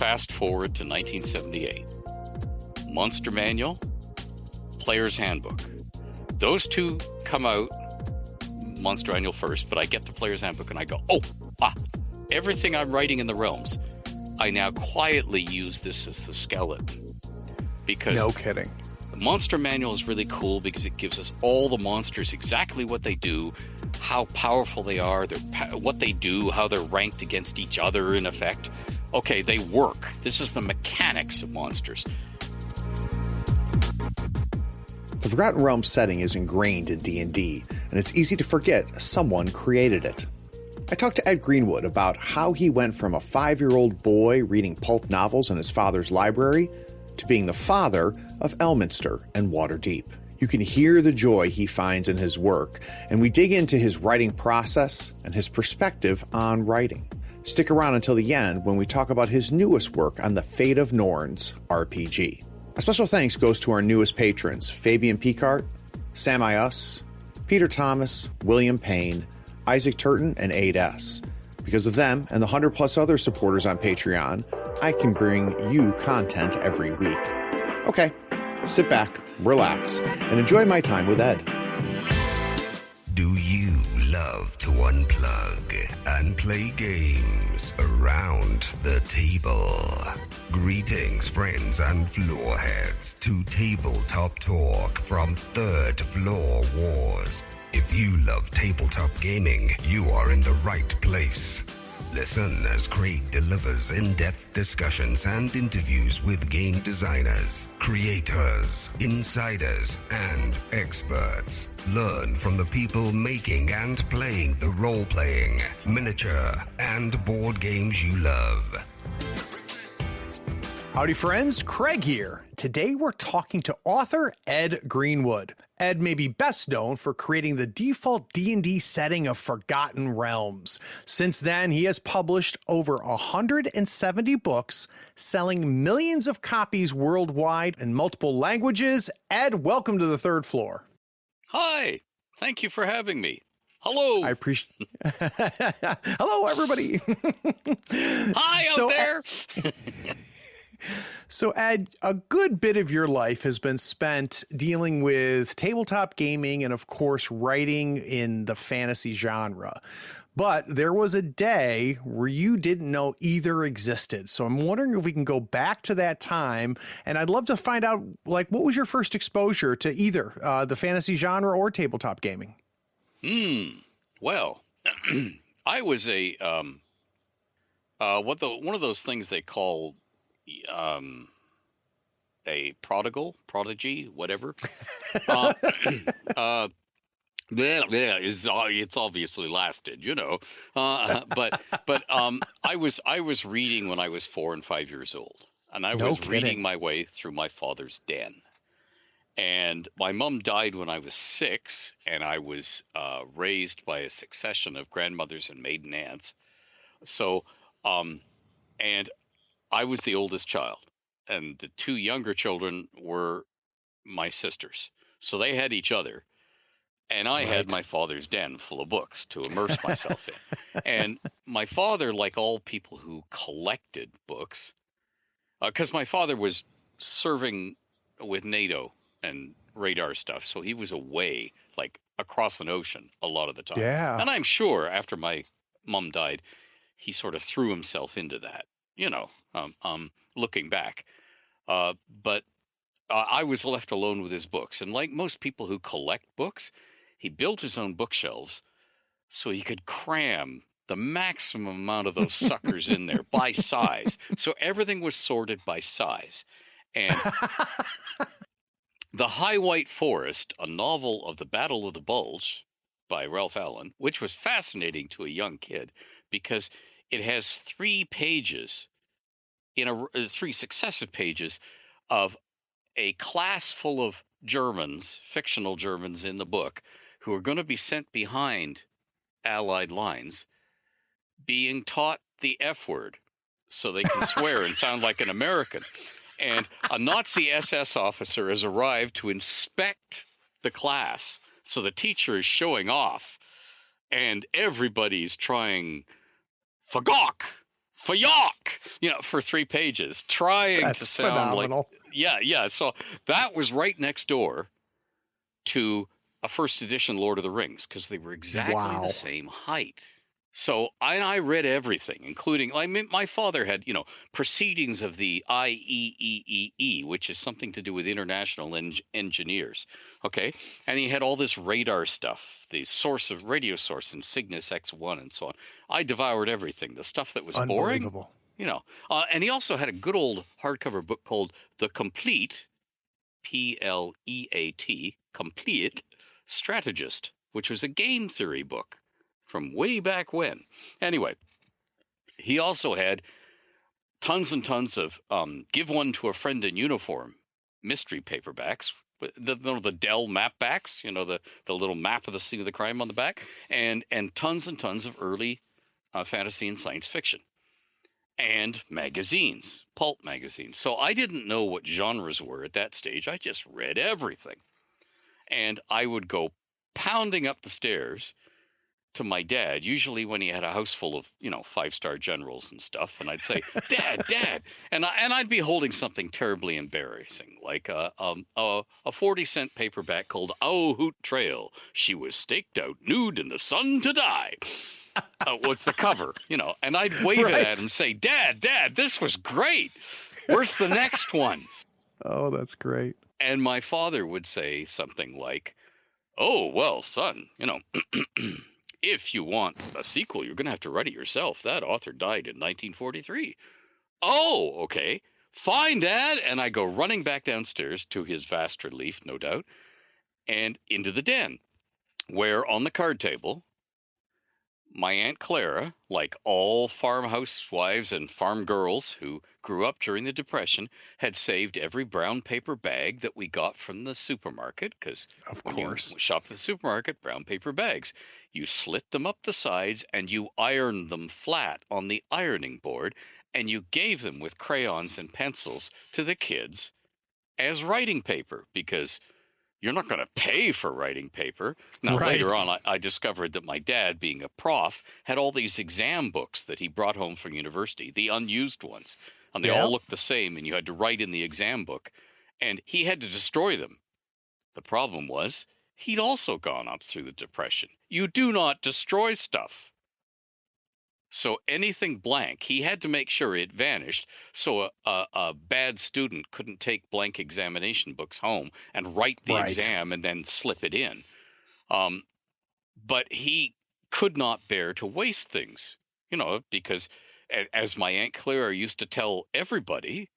fast forward to 1978. Monster Manual, Player's Handbook. Those two come out, Monster Manual first, but I get the Player's Handbook and I go, everything I'm writing in the realms, I now quietly use this as the skeleton. Because no kidding. The Monster Manual is really cool because it gives us all the monsters, exactly what they do, how powerful they are, what they do, how they're ranked against each other in effect. Okay, they work. This is the mechanics of monsters. The Forgotten Realms setting is ingrained in D&D, and it's easy to forget someone created it. I talked to Ed Greenwood about how he went from a 5-year-old boy reading pulp novels in his father's library to being the father of Elminster and Waterdeep. You can hear the joy he finds in his work, and we dig into his writing process and his perspective on writing. Stick around until the end when we talk about his newest work on the Fate of Norns RPG. A special thanks goes to our newest patrons, Fabian Picart, Sam Ius, Peter Thomas, William Payne, Isaac Turton, and Aid S. Because of them and the 100+ other supporters on Patreon, I can bring you content every week. Okay, sit back, relax, and enjoy my time with Ed. Do you love to unplug and play games around the table? Greetings, friends and floorheads, to Tabletop Talk from Third Floor Wars. If you love tabletop gaming, you are in the right place. Listen as Craig delivers in-depth discussions and interviews with game designers, creators, insiders, and experts. Learn from the people making and playing the role-playing, miniature, and board games you love. Howdy friends, Craig here. Today we're talking to author Ed Greenwood. Ed may be best known for creating the default D&D setting of Forgotten Realms. Since then, he has published over 170 books, selling millions of copies worldwide in multiple languages. Ed, welcome to the third floor. Hi, thank you for having me. Hello. I appreciate. Hello, everybody. Hi out there. So, Ed, a good bit of your life has been spent dealing with tabletop gaming and, of course, writing in the fantasy genre. But there was a day where you didn't know either existed. So I'm wondering if we can go back to that time, and I'd love to find out, what was your first exposure to either the fantasy genre or tabletop gaming? Well, I was one of those things they call a prodigy, whatever. It's obviously lasted, but I was reading when I was 4 and 5 years old, and I was reading my way through my father's den. And my mom died when I was 6, and I was raised by a succession of grandmothers and maiden aunts. So, and I was the oldest child, and the 2 younger children were my sisters. So they had each other, and I had my father's den full of books to immerse myself in. And my father, like all people who collected books, because my father was serving with NATO and radar stuff, so he was away, across an ocean a lot of the time. Yeah. And I'm sure after my mom died, he sort of threw himself into that, looking back. But I was left alone with his books. And like most people who collect books, he built his own bookshelves so he could cram the maximum amount of those suckers in there by size. So everything was sorted by size. And The High White Forest, a novel of the Battle of the Bulge by Ralph Allen, which was fascinating to a young kid because it has 3 pages in 3 successive pages of a class full of Germans, fictional Germans in the book, who are going to be sent behind Allied lines, being taught the F word so they can swear and sound like an American. And a Nazi SS officer has arrived to inspect the class. So the teacher is showing off, and everybody's trying Fagok, Fayok, for 3 pages, trying That's to sound phenomenal. like, yeah. So that was right next door to a first edition Lord of the Rings, because they were exactly Wow. the same height. So I read everything, including, I mean, my father had, proceedings of the IEEE, which is something to do with international engineers. Okay. And he had all this radar stuff, the source of radio source and Cygnus X1 and so on. I devoured everything. The stuff that was boring, Unbelievable. and he also had a good old hardcover book called The Complete, PLEAT, Complete Strategist, which was a game theory book from way back when. Anyway, he also had tons and tons of Give One to a Friend in Uniform mystery paperbacks, the Dell map backs, the little map of the scene of the crime on the back, and tons and tons of early fantasy and science fiction. And magazines, pulp magazines. So I didn't know what genres were at that stage. I just read everything. And I would go pounding up the stairs to my dad, usually when he had a house full of, 5-star generals and stuff. And I'd say, Dad. And I'd be holding something terribly embarrassing, like a 40-cent paperback called Ow Hoot Trail. She was staked out nude in the sun to die. What's the cover, and I'd wave it at him and say, Dad, this was great. Where's the next one? Oh, that's great. And my father would say something like, oh, well, son, if you want a sequel, you're going to have to write it yourself. That author died in 1943. Oh, okay. Fine, Dad. And I go running back downstairs, to his vast relief, no doubt, and into the den, where on the card table, my Aunt Clara, like all farmhouse wives and farm girls who grew up during the Depression, had saved every brown paper bag that we got from the supermarket, because when you shop at the supermarket, brown paper bags, you slit them up the sides and you ironed them flat on the ironing board, and you gave them with crayons and pencils to the kids as writing paper, because you're not going to pay for writing paper. Now, later on, I discovered that my dad, being a prof, had all these exam books that he brought home from university, the unused ones. And they all looked the same, and you had to write in the exam book. And he had to destroy them. The problem was, he'd also gone up through the Depression. You do not destroy stuff. So anything blank, he had to make sure it vanished, so a bad student couldn't take blank examination books home and write the exam and then slip it in. But he could not bear to waste things, because as my Aunt Clara used to tell everybody,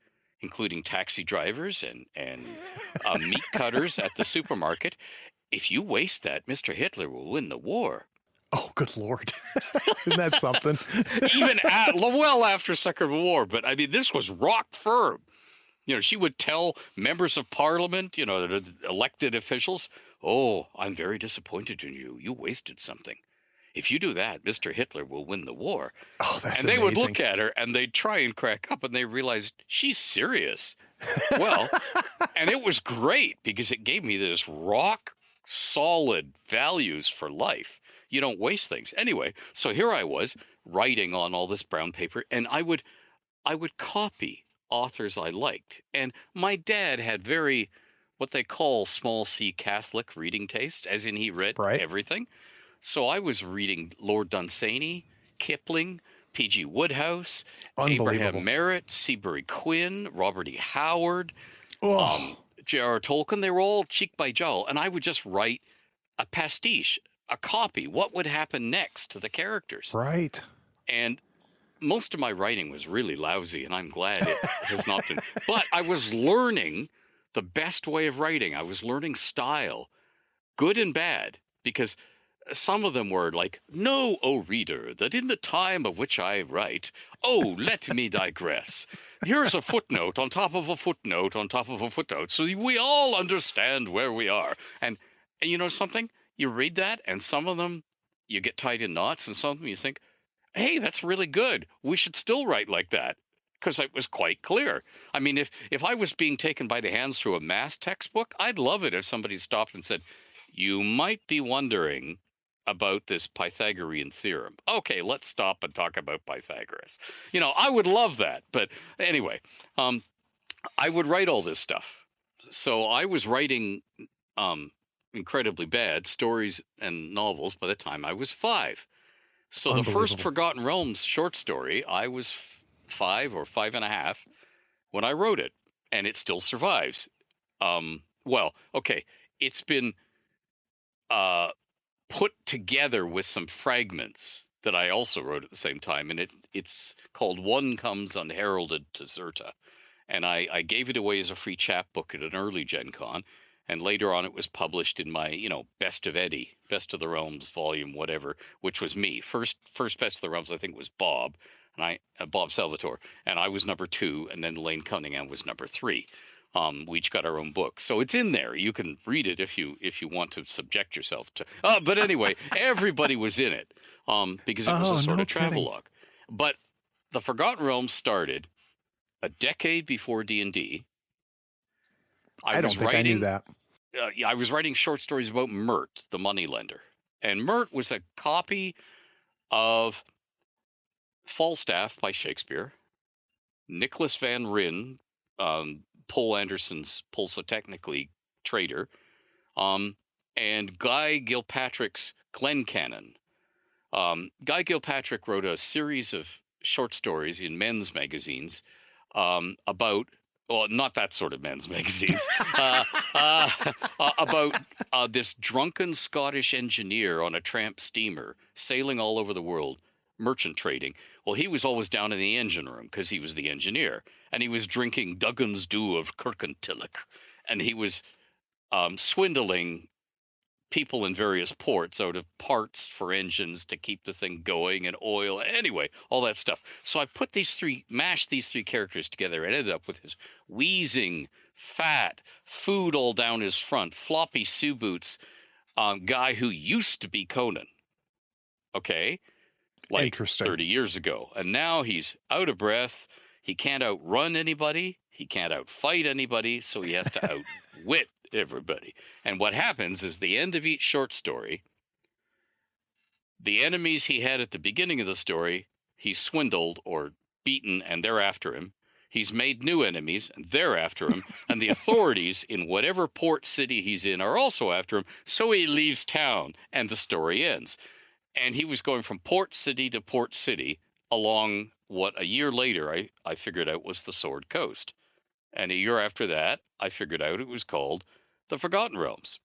including taxi drivers and meat cutters at the supermarket, if you waste that, Mr. Hitler will win the war. Oh, good Lord. Isn't that something? Even well after Second World War. But I mean, this was rock firm. She would tell members of parliament, the elected officials, oh, I'm very disappointed in you. You wasted something. If you do that, Mr. Hitler will win the war. Oh, that's And they would look at her and they'd try and crack up, and they realized she's serious. Well, and it was great because it gave me this rock solid values for life. You don't waste things. Anyway, so here I was writing on all this brown paper, and I would copy authors I liked. And my dad had very, what they call small c Catholic reading taste, as in he read everything. So I was reading Lord Dunsany, Kipling, P.G. Wodehouse, Abraham Merritt, Seabury Quinn, Robert E. Howard, J.R. Tolkien. They were all cheek by jowl. And I would just write a pastiche, a copy, what would happen next to the characters. Right. And most of my writing was really lousy, and I'm glad it has not been. But I was learning the best way of writing. I was learning style, good and bad, because some of them were like, know, O reader, that in the time of which I write, oh, let me digress. Here's a footnote on top of a footnote on top of a footnote, so we all understand where we are. And you know something? You read that, and some of them you get tied in knots, and some of them you think, hey, that's really good. We should still write like that, because it was quite clear. I mean, if I was being taken by the hands through a math textbook, I'd love it if somebody stopped and said, you might be wondering about this Pythagorean theorem. Okay, let's stop and talk about Pythagoras. I would love that. But anyway, I would write all this stuff. So I was writing um, incredibly bad stories and novels by the time I was 5. So the first Forgotten Realms short story, I was 5 or 5.5 when I wrote it, and it still survives. Well, okay, it's been put together with some fragments that I also wrote at the same time, and it's called One Comes Unheralded to Zerta. And I gave it away as a free chapbook at an early Gen Con, and later on it was published in my Best of Eddie, Best of the Realms volume, whatever, which was me. First Best of the Realms I think was Bob, and Bob Salvatore, and I was number 2, and then Lane Cunningham was number 3. We each got our own book, so it's in there. You can read it if you want to subject yourself to. But anyway, everybody was in it because it was a sort of travelogue. But the Forgotten Realms started a decade before D&D. I don't think I knew that. I was writing short stories about Mert, the moneylender, and Mert was a copy of Falstaff by Shakespeare, Nicholas Van Ryn, Poul Anderson's Pulsotechnically Trader, and Guy Gilpatrick's Glencannon. Guy Gilpatrick wrote a series of short stories in men's magazines about, well, not that sort of men's magazines, about this drunken Scottish engineer on a tramp steamer sailing all over the world, merchant trading. Well, he was always down in the engine room because he was the engineer, and he was drinking Duggan's Dew of Kirkintilloch, and he was swindling people in various ports out of parts for engines to keep the thing going, and oil, anyway, all that stuff. So I mashed these three characters together and ended up with his wheezing, fat, food all down his front, floppy shoe boots guy who used to be Conan. Okay? Like 30 years ago. And now he's out of breath. He can't outrun anybody. He can't outfight anybody. So he has to outwit everybody. And what happens is the end of each short story, the enemies he had at the beginning of the story, he's swindled or beaten and they're after him. He's made new enemies and they're after him. And the authorities in whatever port city he's in are also after him. So he leaves town and the story ends. And he was going from port city to port city along what a year later I figured out was the Sword Coast. And a year after that, I figured out it was called the Forgotten Realms.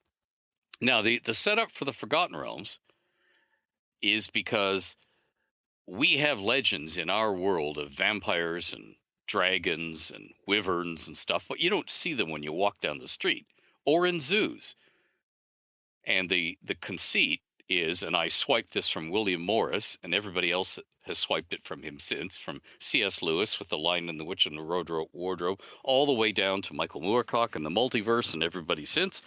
Now, the setup for the Forgotten Realms is because we have legends in our world of vampires and dragons and wyverns and stuff, but you don't see them when you walk down the street or in zoos. And the conceit is, and I swiped this from William Morris, and everybody else has swiped it from him since, from C.S. Lewis with The Lion and the Witch and the Wardrobe, all the way down to Michael Moorcock and the Multiverse and everybody since.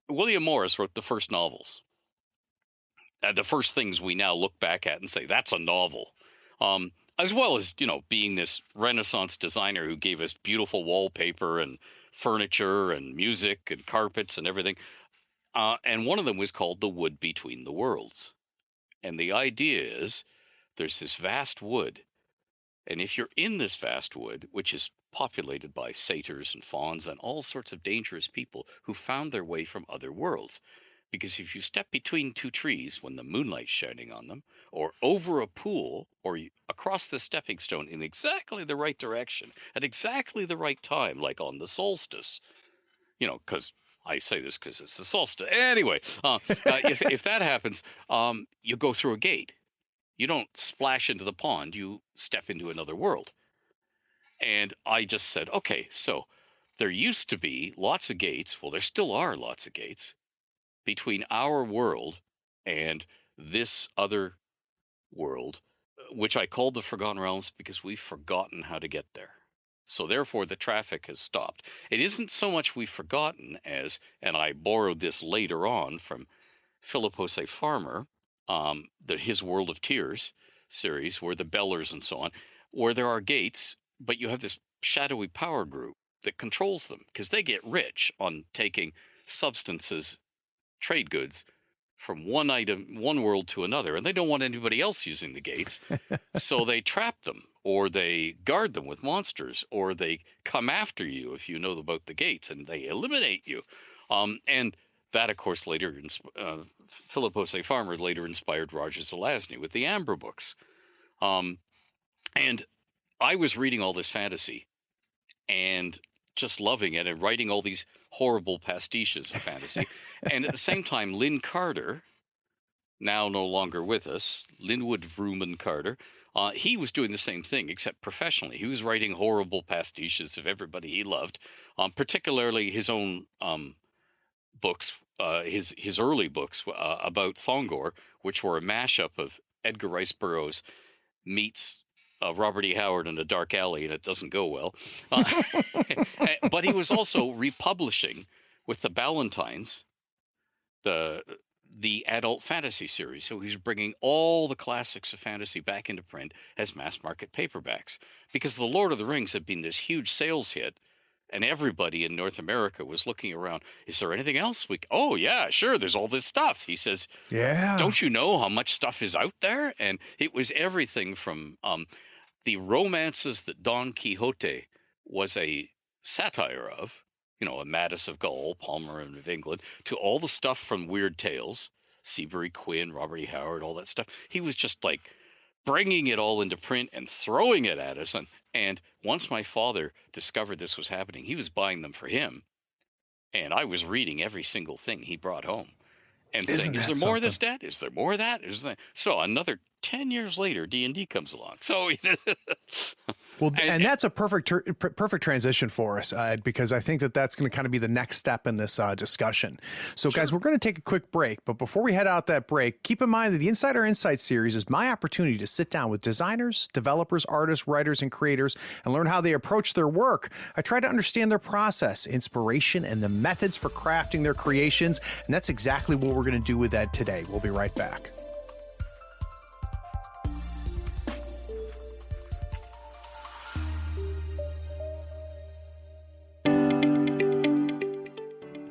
William Morris wrote the first novels. The first things we now look back at and say, that's a novel. As well as, being this Renaissance designer who gave us beautiful wallpaper and furniture and music and carpets and everything. And one of them was called The Wood Between the Worlds. And the idea is there's this vast wood. And if you're in this vast wood, which is populated by satyrs and fauns and all sorts of dangerous people who found their way from other worlds. Because if you step between two trees when the moonlight's shining on them, or over a pool, or across the stepping stone in exactly the right direction, at exactly the right time, like on the solstice, because I say this because it's the solstice. Anyway, if that happens, you go through a gate. You don't splash into the pond. You step into another world. And I just said, okay, so there used to be lots of gates. Well, there still are lots of gates between our world and this other world, which I called the Forgotten Realms because we've forgotten how to get there. So therefore, the traffic has stopped. It isn't so much we've forgotten as, and I borrowed this later on from Philip Jose Farmer, his World of Tears series, where the Bellers and so on, where there are gates, but you have this shadowy power group that controls them because they get rich on taking substances, trade goods, from one world to another, and they don't want anybody else using the gates. So they trap them, or they guard them with monsters, or they come after you if you know about the gates, and they eliminate you. And that, of course, later, Philip Jose Farmer later inspired Roger Zelazny with the Amber books. And I was reading all this fantasy and just loving it and writing all these horrible pastiches of fantasy. And at the same time, Lynn Carter, now no longer with us, Linwood Vrooman Carter, he was doing the same thing, except professionally. He was writing horrible pastiches of everybody he loved, particularly his own books, his early books about Thongor, which were a mashup of Edgar Rice Burroughs meets Robert E. Howard in a dark alley, and it doesn't go well. But he was also republishing with the Ballantines the adult fantasy series. So he's bringing all the classics of fantasy back into print as mass market paperbacks, because The Lord of the Rings had been this huge sales hit. And everybody in North America was looking around. Is there anything else? Oh, yeah, sure. There's all this stuff. He says, yeah. Don't you know how much stuff is out there? And it was everything from the romances that Don Quixote was a satire of, a Mattis of Gaul, Palmerin of England, to all the stuff from Weird Tales, Seabury Quinn, Robert E. Howard, all that stuff. He was just like bringing it all into print and throwing it at us. And once my father discovered this was happening, he was buying them for him. And I was reading every single thing he brought home and saying, is there more of this, Dad? Is there more of that? So another 10 years later, D&D comes along. So well, and that's a perfect transition for us, because I think that's going to kind of be the next step in this discussion. So guys, we're going to take a quick break, but before we head out that break, keep in mind that the Insider Insight series is my opportunity to sit down with designers, developers, artists, writers, and creators and learn how they approach their work. I try to understand their process, inspiration, and the methods for crafting their creations, and that's exactly what we're going to do with Ed today. We'll be right back.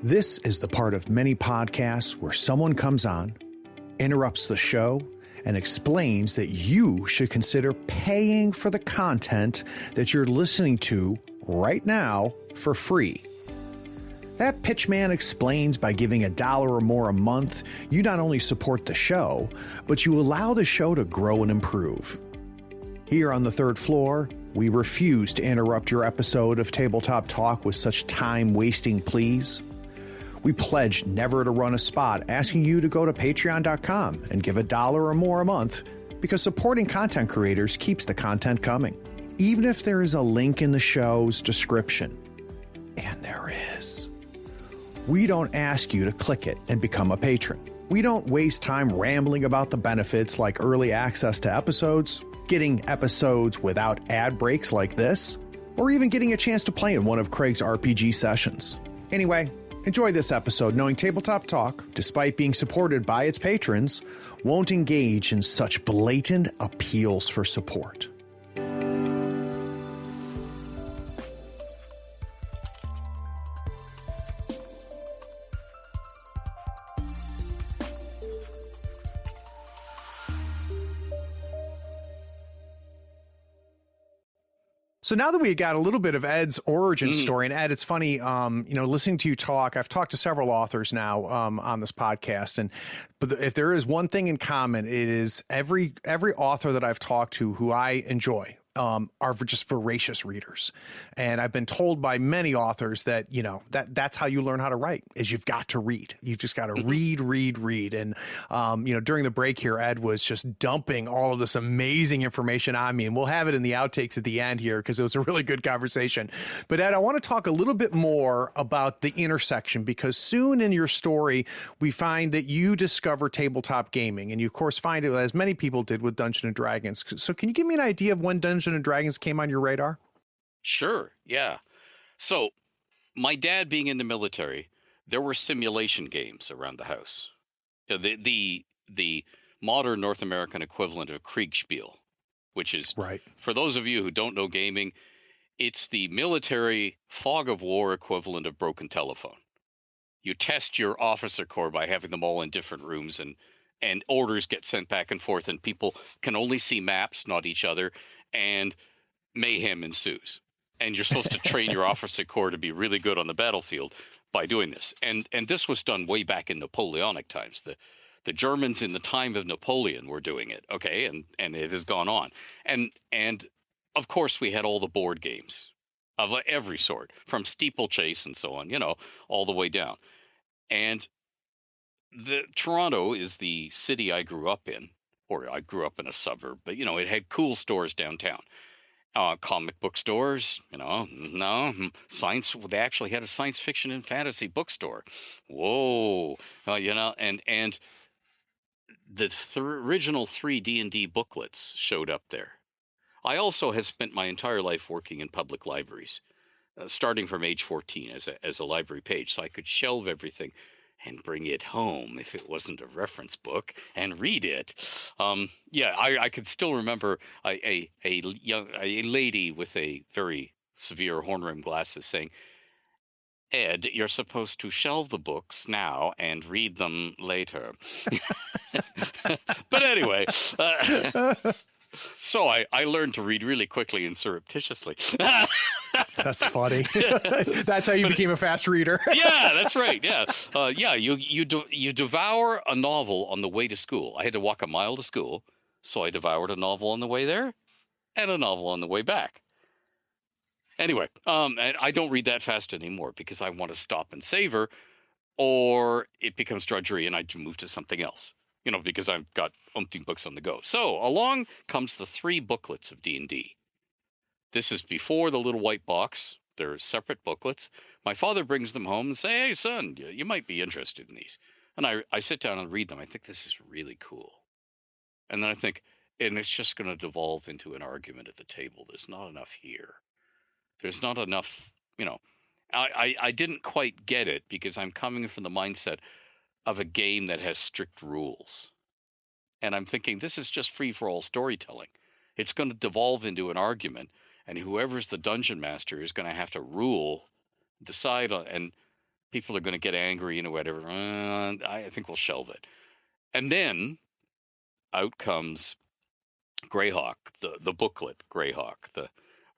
This is the part of many podcasts where someone comes on, interrupts the show, and explains that you should consider paying for the content that you're listening to right now for free. That pitchman explains by giving $1 or more a month, you not only support the show, but you allow the show to grow and improve. Here on the third floor, we refuse to interrupt your episode of Tabletop Talk with such time-wasting pleas. We pledge never to run a spot asking you to go to patreon.com and give $1 or more a month, because supporting content creators keeps the content coming, even if there is a link in the show's description. And there is. We don't ask you to click it and become a patron. We don't waste time rambling about the benefits like early access to episodes, getting episodes without ad breaks like this, or even getting a chance to play in one of Craig's RPG sessions. Anyway, enjoy this episode knowing Tabletop Talk, despite being supported by its patrons, won't engage in such blatant appeals for support. So now that we got a little bit of Ed's origin story, and Ed, it's funny, listening to you talk, I've talked to several authors now on this podcast, but if there is one thing in common, it is every author that I've talked to who I enjoy are just voracious readers. And I've been told by many authors that, that's how you learn how to write, is you've got to read. You've just got to read. And, during the break here, Ed was just dumping all of this amazing information on me, and we'll have it in the outtakes at the end here because it was a really good conversation. But Ed, I want to talk a little bit more about the intersection, because soon in your story, we find that you discover tabletop gaming, and you of course find it as many people did with Dungeons and Dragons. So can you give me an idea of when Dungeons and Dragons came on your radar? Sure. Yeah. So my dad being in the military, there were simulation games around the house. The modern North American equivalent of Kriegspiel, which is, right, for those of you who don't know gaming, it's the military fog of war equivalent of Broken Telephone. you test your officer corps by having them all in different rooms, and orders get sent back and forth, and people can only see maps, not each other, and mayhem ensues. And you're supposed to train your officer corps to be really good on the battlefield by doing this. And this was done way back in Napoleonic times. The Germans in the time of Napoleon were doing it, okay, and it has gone on. And of course we had all the board games of every sort, from steeplechase and so on, all the way down. And Toronto is the city I grew up in, or I grew up in a suburb, but it had cool stores downtown. Comic book stores, no science. They actually had a science fiction and fantasy bookstore. Whoa, and the original 3 D&D booklets showed up there. I also have spent my entire life working in public libraries, starting from age 14 as a library page, so I could shelve everything and bring it home if it wasn't a reference book and read it. I could still remember a lady with a very severe horn-rimmed glasses saying, "Ed, you're supposed to shelve the books now and read them later." But anyway, so I learned to read really quickly and surreptitiously. That's funny. That's how you became a fast reader. Yeah, that's right. Yeah. You devour a novel on the way to school. I had to walk a mile to school, so I devoured a novel on the way there and a novel on the way back. Anyway, and I don't read that fast anymore because I want to stop and savor, or it becomes drudgery and I move to something else, because I've got umpteen books on the go. So along comes the 3 booklets of D&D. This is before the little white box. They're separate booklets. My father brings them home and say, "Hey, son, you might be interested in these." And I sit down and read them. I think this is really cool. And then I think, and it's just going to devolve into an argument at the table. There's not enough here. There's not enough, I didn't quite get it because I'm coming from the mindset of a game that has strict rules. And I'm thinking this is just free-for-all storytelling. It's going to devolve into an argument, and whoever's the dungeon master is going to have to decide on, and people are going to get angry and whatever. I think we'll shelve it. And then out comes Greyhawk, the booklet Greyhawk,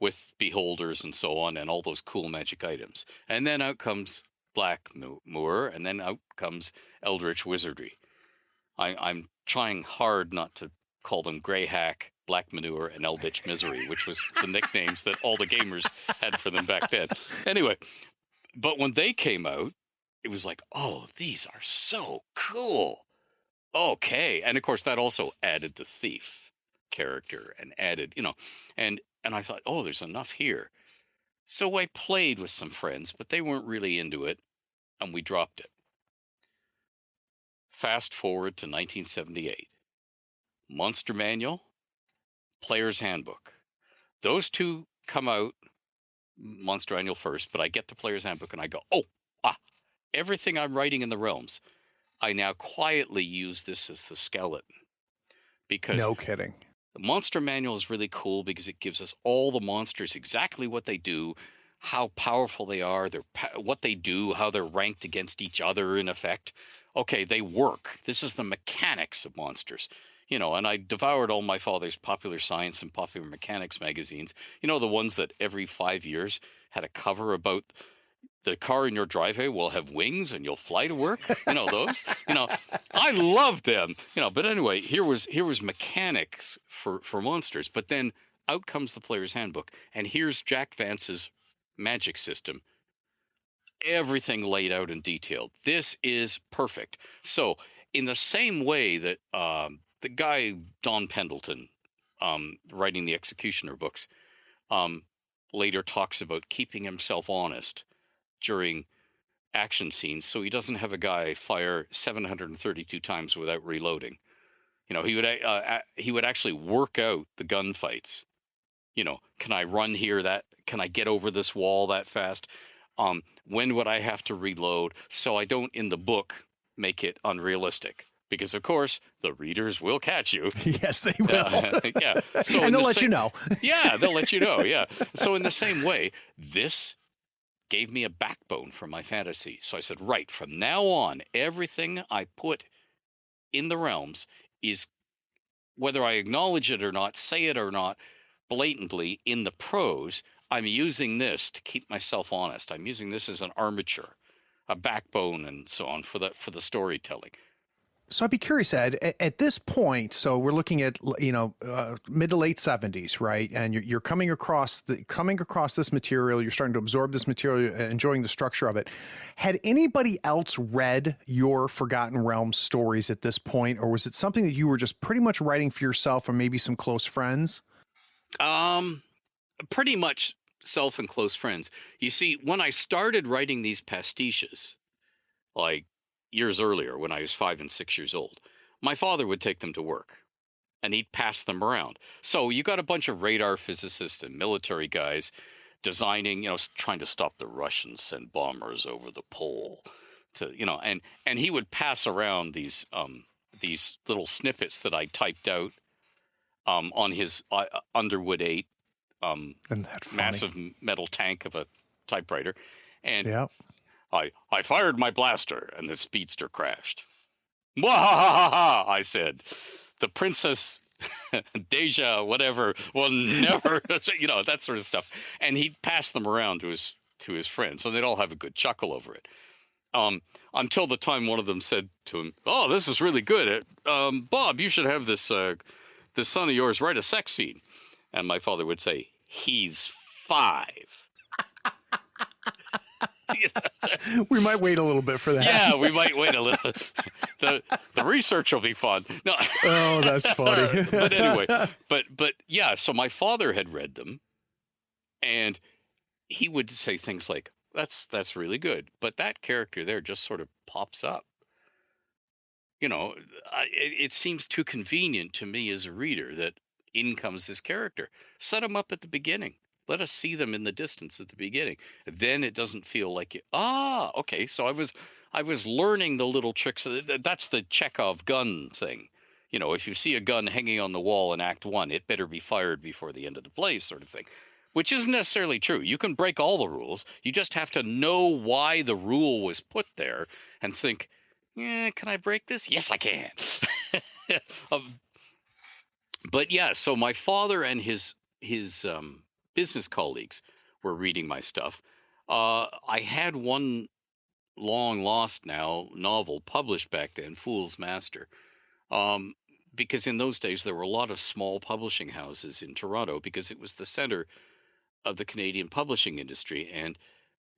with beholders and so on, and all those cool magic items. And then out comes Black Moor, and then out comes Eldritch Wizardry. I'm trying hard not to call them Greyhack, Black Manure, and Eldritch Misery, which was the nicknames that all the gamers had for them back then. Anyway, but when they came out, it was like, oh, these are so cool. Okay. And of course, that also added the thief character and added, and I thought, oh, there's enough here. So I played with some friends, but they weren't really into it, and we dropped it. Fast forward to 1978. Monster Manual, Player's Handbook. Those 2 come out, Monster Manual first, but I get the Player's Handbook and I go, everything I'm writing in the realms, I now quietly use this as the skeleton. Because no kidding. The Monster Manual is really cool because it gives us all the monsters, exactly what they do, how powerful they are, what they do, how they're ranked against each other in effect. Okay, they work. This is the mechanics of monsters. And I devoured all my father's Popular Science and Popular Mechanics magazines. The ones that every 5 years had a cover about the car in your driveway will have wings and you'll fly to work. Those. I loved them. But anyway, here was mechanics for monsters. But then out comes the Player's Handbook, and here's Jack Vance's magic system. Everything laid out and detailed. This is perfect. So in the same way that the guy Don Pendleton, writing the Executioner books, later talks about keeping himself honest during action scenes, so he doesn't have a guy fire 732 times without reloading. He would actually work out the gunfights. Can I run here? Can I get over this wall that fast? When would I have to reload? So I don't, in the book, make it unrealistic. Because, of course, the readers will catch you. Yes, they will. Yeah. So and they'll let you know. Yeah, they'll let you know. Yeah. So in the same way, this gave me a backbone for my fantasy. So I said, right, from now on, everything I put in the realms is, whether I acknowledge it or not, say it or not, blatantly in the prose, I'm using this to keep myself honest. I'm using this as an armature, a backbone, and so on for the storytelling. So I'd be curious, Ed, at this point, so we're looking at, mid to late 70s, right? And you're coming across this material, you're starting to absorb this material, enjoying the structure of it. Had anybody else read your Forgotten Realms stories at this point, or was it something that you were just pretty much writing for yourself or maybe some close friends? Pretty much self and close friends. You see, when I started writing these pastiches, like years earlier when I was 5 and 6 years old, my father would take them to work and he'd pass them around. So you got a bunch of radar physicists and military guys designing, trying to stop the Russians send bombers over the pole to, and he would pass around these little snippets that I typed out on his Underwood 8 massive metal tank of a typewriter. And yeah. I fired my blaster and the speedster crashed. Wahahaha, I said. The Princess Deja, whatever, will never, that sort of stuff. And he'd pass them around to his friends, so they'd all have a good chuckle over it. Until the time one of them said to him, "Oh, this is really good. Bob, you should have this son of yours write a sex scene." And my father would say, "He's 5." We might wait a little bit for that. Yeah, we might wait a little. The research will be fun. No. Oh, that's funny. But anyway, but yeah, so my father had read them, and he would say things like, "That's really good, but that character there just sort of pops up. It seems too convenient to me as a reader that in comes this character. Set them up at the beginning. Let us see them in the distance at the beginning. Then it doesn't feel like it. Okay. So I was learning the little tricks. That's the Chekhov gun thing. If you see a gun hanging on the wall in Act 1, it better be fired before the end of the play, sort of thing. Which isn't necessarily true. You can break all the rules. You just have to know why the rule was put there and think, can I break this? Yes, I can. But yeah, so my father and his business colleagues were reading my stuff. I had one long lost now novel published back then, Fool's Master, because in those days there were a lot of small publishing houses in Toronto because it was the center of the Canadian publishing industry, and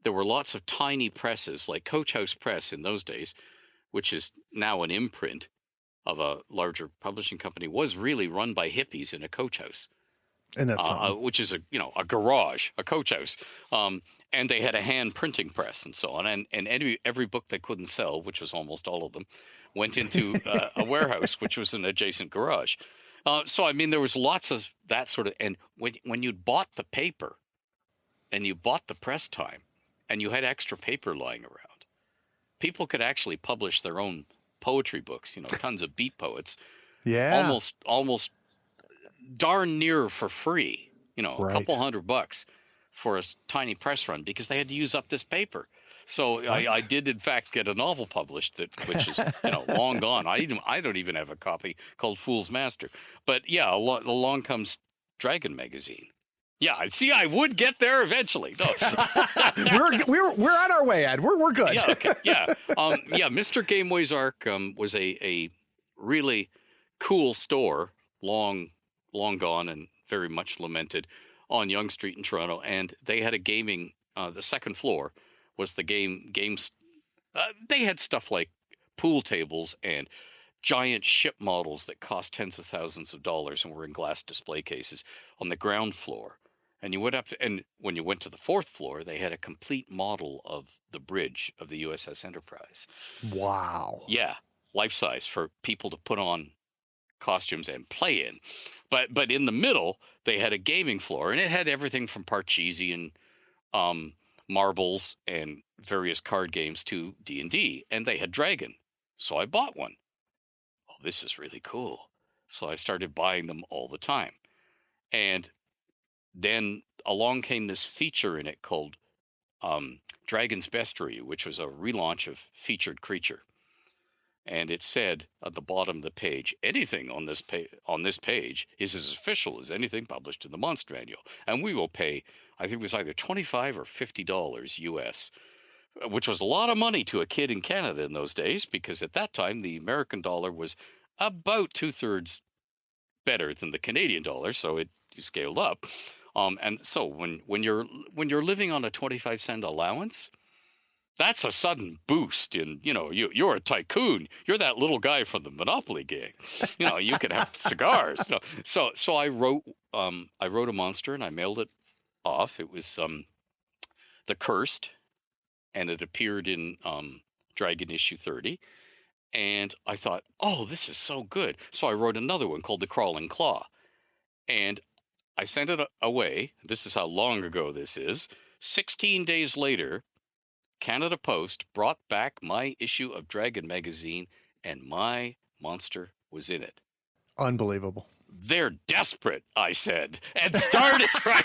there were lots of tiny presses like Coach House Press in those days, which is now an imprint of a larger publishing company, was really run by hippies in a coach house. And that's which is a garage, a coach house, and they had a hand printing press and so on, and every book they couldn't sell, which was almost all of them, went into a warehouse, which was an adjacent garage. So I mean, there was lots of that sort of, and when you bought the paper, and you bought the press time, and you had extra paper lying around, people could actually publish their own poetry books. Tons of beat poets, almost darn near for free, right. A couple $100 for a tiny press run because they had to use up this paper. So right. I did in fact get a novel published which is long gone. I don't even have a copy, called Fool's Master. But yeah, along comes Dragon magazine. Yeah, see, I would get there eventually. No. we're on our way, Ed. We're good. Yeah, okay. Yeah. Mr. Gameway's Ark was a really cool store, long gone and very much lamented, on Yonge Street in Toronto, and they had a gaming. The second floor was the games. They had stuff like pool tables and giant ship models that cost tens of thousands of dollars and were in glass display cases on the ground floor. And you went up to, and when you went to the fourth floor, they had a complete model of the bridge of the USS Enterprise. Wow. Yeah, life size for people to put on costumes and play in. But in the middle, they had a gaming floor, and it had everything from Parcheesi and marbles and various card games to D&D, and they had Dragon. So I bought one. Oh, this is really cool. So I started buying them all the time. And then along came this feature in it called Dragon's Bestiary, which was a relaunch of Featured Creature. And it said at the bottom of the page, anything on this page is as official as anything published in the Monster Manual, and we will pay, I think it was either $25 or $50 US, which was a lot of money to a kid in Canada in those days, because at that time the American dollar was about 2/3 better than the Canadian dollar, so it scaled up. And so when you're living on a 25-cent allowance, that's a sudden boost in, you're a tycoon. You're that little guy from the Monopoly gang. You could have cigars. So I wrote a monster and I mailed it off. It was The Cursed, and it appeared in Dragon issue 30. And I thought, oh, this is so good. So I wrote another one called The Crawling Claw. And I sent it away. This is how long ago this is. 16 days later, Canada Post brought back my issue of Dragon magazine, and my monster was in it. Unbelievable. They're desperate, I said, and started right.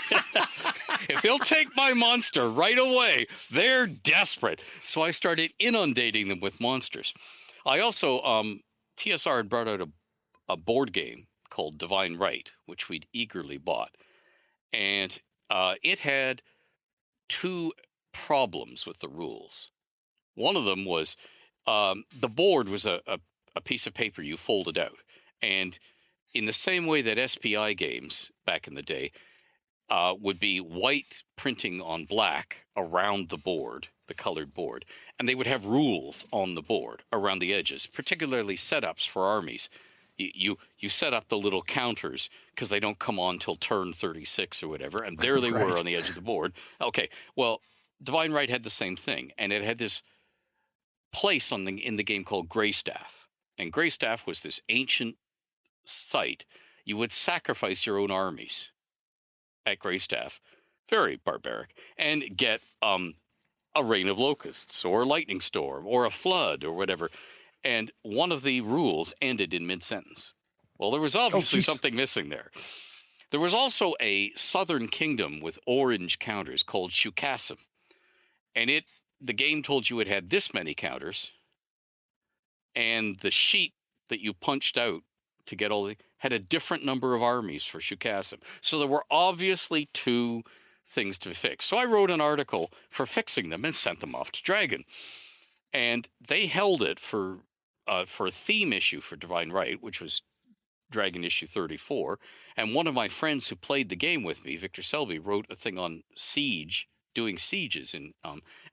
If they'll take my monster right away, they're desperate. So I started inundating them with monsters. I also, TSR had brought out a board game called Divine Right, which we'd eagerly bought. And it had two problems with the rules. One of them was the board was a piece of paper you folded out. And in the same way that SPI games back in the day would be white printing on black around the board, the colored board, and they would have rules on the board around the edges, particularly setups for armies. You set up the little counters because they don't come on till turn 36 or whatever, and there they were on the edge of the board. Okay, well, Divine Right had the same thing, and it had this place in the game called Greystaff, and Greystaff was this ancient site. You would sacrifice your own armies at Greystaff, very barbaric, and get a rain of locusts or a lightning storm or a flood or whatever. And one of the rules ended in mid-sentence. Well, there was obviously something missing there. There was also a southern kingdom with orange counters called Shukassim. And the game told you it had this many counters, and the sheet that you punched out to get had a different number of armies for Shukassim. So there were obviously two things to fix. So I wrote an article for fixing them and sent them off to Dragon. And they held it for a theme issue for Divine Right, which was Dragon issue 34. And one of my friends who played the game with me, Victor Selby, wrote a thing on siege, doing sieges,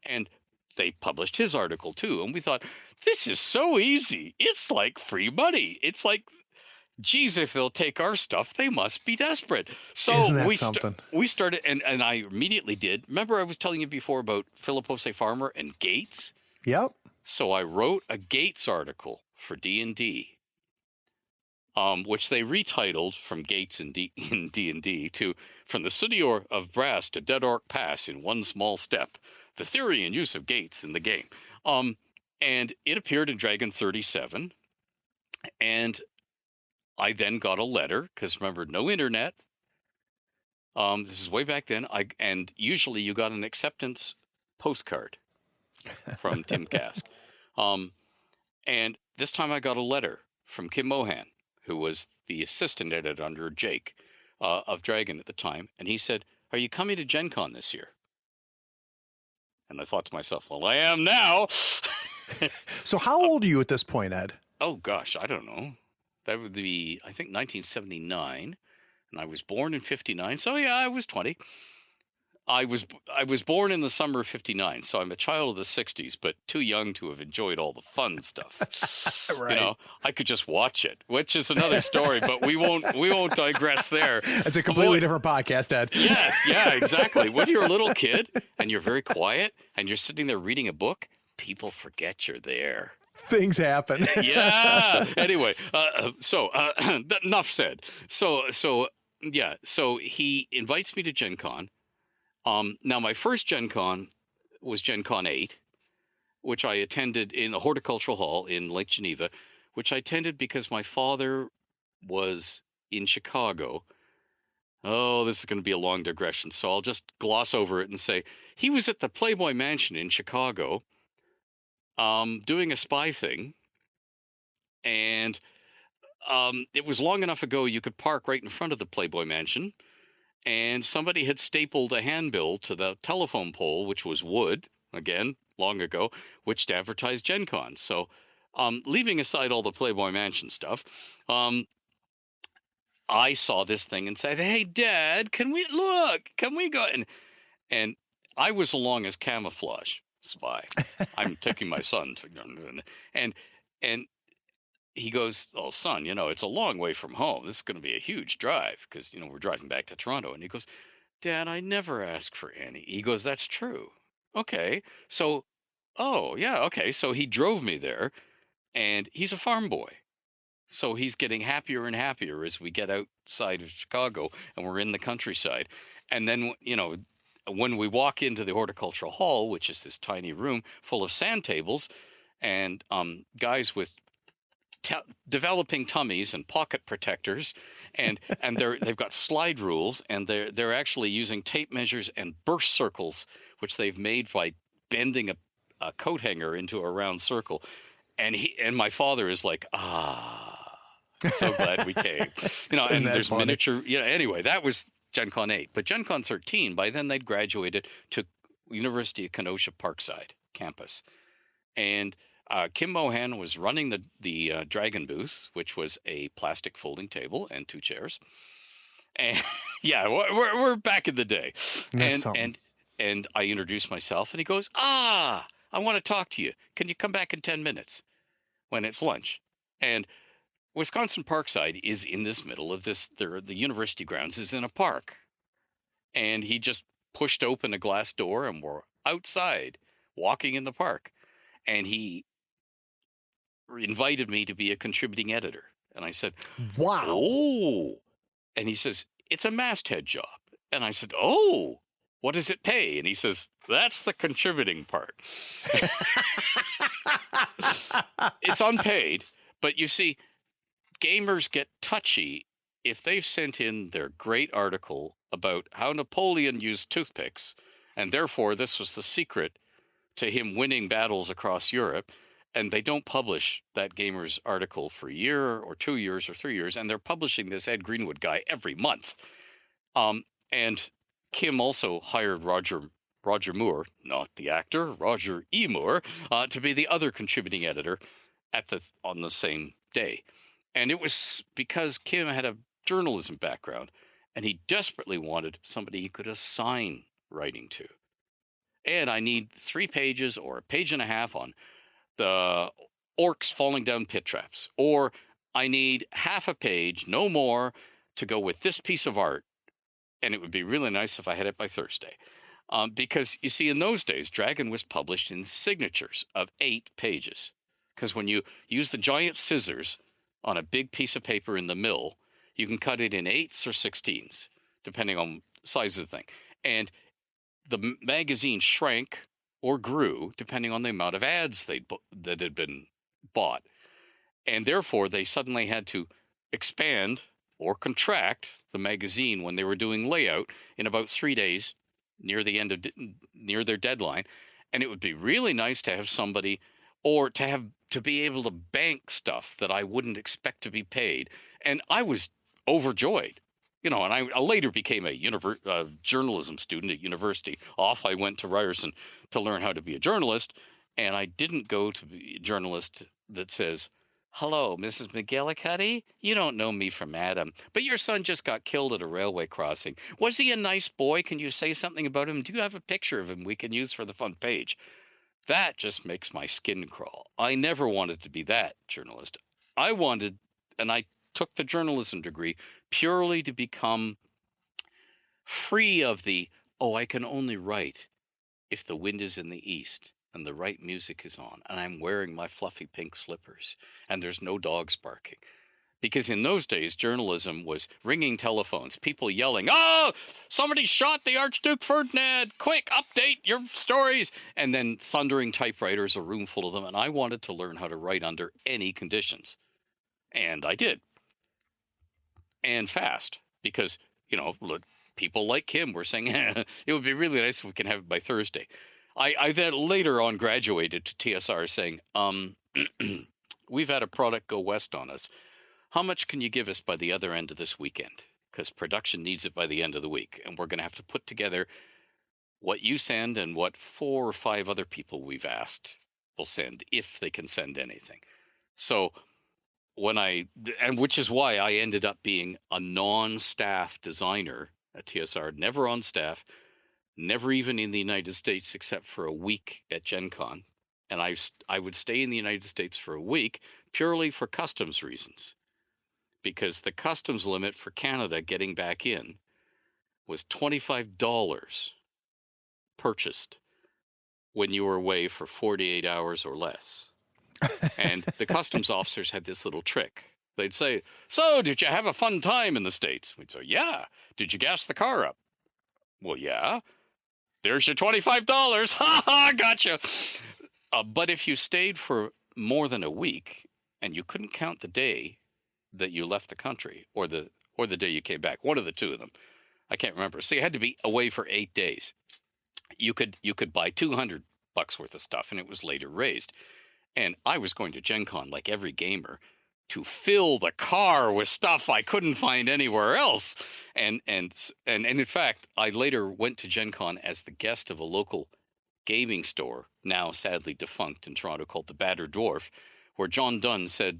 and they published his article too. And we thought, this is so easy. It's like free money. It's like, geez, if they'll take our stuff, they must be desperate. So isn't that something? We started, and I immediately did. Remember I was telling you before about Philip Jose Farmer and Gates? Yep. So I wrote a Gates article for D&D, which they retitled from Gates in D&D to From the City of Brass to Dead Orc Pass in One Small Step, the theory and use of Gates in the game. And it appeared in Dragon 37. And I then got a letter, because remember, no internet. This is way back then. And usually you got an acceptance postcard from Tim Kask. And this time I got a letter from Kim Mohan, who was the assistant editor under Jake of Dragon at the time. And he said, "Are you coming to Gen Con this year?" And I thought to myself, well, I am now. So how old are you at this point, Ed? Oh, gosh, I don't know. That would be, I think, 1979. And I was born in 59. So, yeah, I was 20. I was born in the summer of 59, so I'm a child of the 60s, but too young to have enjoyed all the fun stuff. Right. I could just watch it, which is another story, but we won't digress there. It's a completely different podcast, Ed. Yes, yeah, exactly. When you're a little kid and you're very quiet and you're sitting there reading a book, people forget you're there. Things happen. Yeah. Anyway, so enough said. So he invites me to Gen Con. Now, my first Gen Con was Gen Con 8, which I attended in the Horticultural Hall in Lake Geneva, which I attended because my father was in Chicago. Oh, this is going to be a long digression, so I'll just gloss over it and say he was at the Playboy Mansion in Chicago, doing a spy thing, and it was long enough ago you could park right in front of the Playboy Mansion, and somebody had stapled a handbill to the telephone pole, which was wood, again, long ago, which to advertise Gen Con. So, leaving aside all the Playboy Mansion stuff, I saw this thing and said, "Hey, Dad, can we look? Can we go?" And I was along as camouflage spy. I'm taking my son to, and and he goes, "Oh, son, it's a long way from home. This is going to be a huge drive because we're driving back to Toronto." And he goes, "Dad, I never asked for any." He goes, "That's true. Okay, so, oh yeah, okay." So he drove me there, and he's a farm boy. So he's getting happier and happier as we get outside of Chicago and we're in the countryside. And then, when we walk into the horticultural hall, which is this tiny room full of sand tables and guys with developing tummies and pocket protectors, and they've got slide rules, and they're actually using tape measures and burst circles, which they've made by bending a coat hanger into a round circle. And my father is like, so glad we came. And there's funny? Miniature, anyway, that was Gen Con 8. But Gen Con 13, by then they'd graduated to University of Kenosha Parkside campus. And Kim Mohan was running the Dragon booth, which was a plastic folding table and 2 chairs. And yeah, we're back in the day. And I introduced myself, and he goes, "I want to talk to you. Can you come back in 10 minutes when it's lunch?" And Wisconsin Parkside is in this middle of this. The university grounds is in a park. And he just pushed open a glass door, and we're outside walking in the park. And he invited me to be a contributing editor. And I said, "Wow." "Oh." And he says, "It's a masthead job." And I said, "Oh, what does it pay?" And he says, "That's the contributing part." It's unpaid, but you see, gamers get touchy if they've sent in their great article about how Napoleon used toothpicks, and therefore this was the secret to him winning battles across Europe, and they don't publish that gamer's article for a year or 2 years or 3 years, and they're publishing this Ed Greenwood guy every month. And Kim also hired Roger Moore, not the actor, Roger E. Moore, to be the other contributing editor on the same day. And it was because Kim had a journalism background, and he desperately wanted somebody he could assign writing to. And I need 3 pages or a page and a half on the orcs falling down pit traps, or I need half a page, no more, to go with this piece of art. And it would be really nice if I had it by Thursday. Because you see, in those days, Dragon was published in signatures of 8 pages. Because when you use the giant scissors on a big piece of paper in the mill, you can cut it in 8s or 16s, depending on the size of the thing. And the magazine shrank or grew depending on the amount of ads that had been bought. And therefore, they suddenly had to expand or contract the magazine when they were doing layout in about 3 days near their deadline. And it would be really nice to have somebody, or to be able to bank stuff that I wouldn't expect to be paid. And I was overjoyed, and I later became a journalism student at university. Off I went to Ryerson to learn how to be a journalist, and I didn't go to be a journalist that says, "Hello, Mrs. McGillicuddy. You don't know me from Adam, but your son just got killed at a railway crossing. Was he a nice boy? Can you say something about him? Do you have a picture of him we can use for the front page?" That just makes my skin crawl. I never wanted to be that journalist. And I took the journalism degree purely to become free of I can only write if the wind is in the east and the right music is on, and I'm wearing my fluffy pink slippers, and there's no dogs barking. Because in those days, journalism was ringing telephones, people yelling, "Oh, somebody shot the Archduke Ferdinand! Quick, update your stories!" And then thundering typewriters, a room full of them. And I wanted to learn how to write under any conditions. And I did. And fast. Because, people like Kim were saying, it would be really nice if we can have it by Thursday. I then later on graduated to TSR saying, we've had a product go west on us. How much can you give us by the other end of this weekend? Because production needs it by the end of the week. And we're going to have to put together what you send and what 4 or 5 other people we've asked will send, if they can send anything. So which is why I ended up being a non-staff designer at TSR, never on staff, never even in the United States except for a week at Gen Con. And I would stay in the United States for a week purely for customs reasons, because the customs limit for Canada getting back in was $25 purchased when you were away for 48 hours or less. And the customs officers had this little trick. They'd say, so did you have a fun time in the States? We'd say, yeah. Did you gas the car up? Well, yeah. There's your $25. Ha ha, gotcha. But if you stayed for more than a week and you couldn't count the day that you left the country or the day you came back, one of the two of them, I can't remember. So you had to be away for 8 days. You could buy $200 worth of stuff, and it was later raised. And I was going to Gen Con like every gamer to fill the car with stuff I couldn't find anywhere else. And in fact, I later went to Gen Con as the guest of a local gaming store, now sadly defunct in Toronto, called the Badder Dwarf, where John Dunn said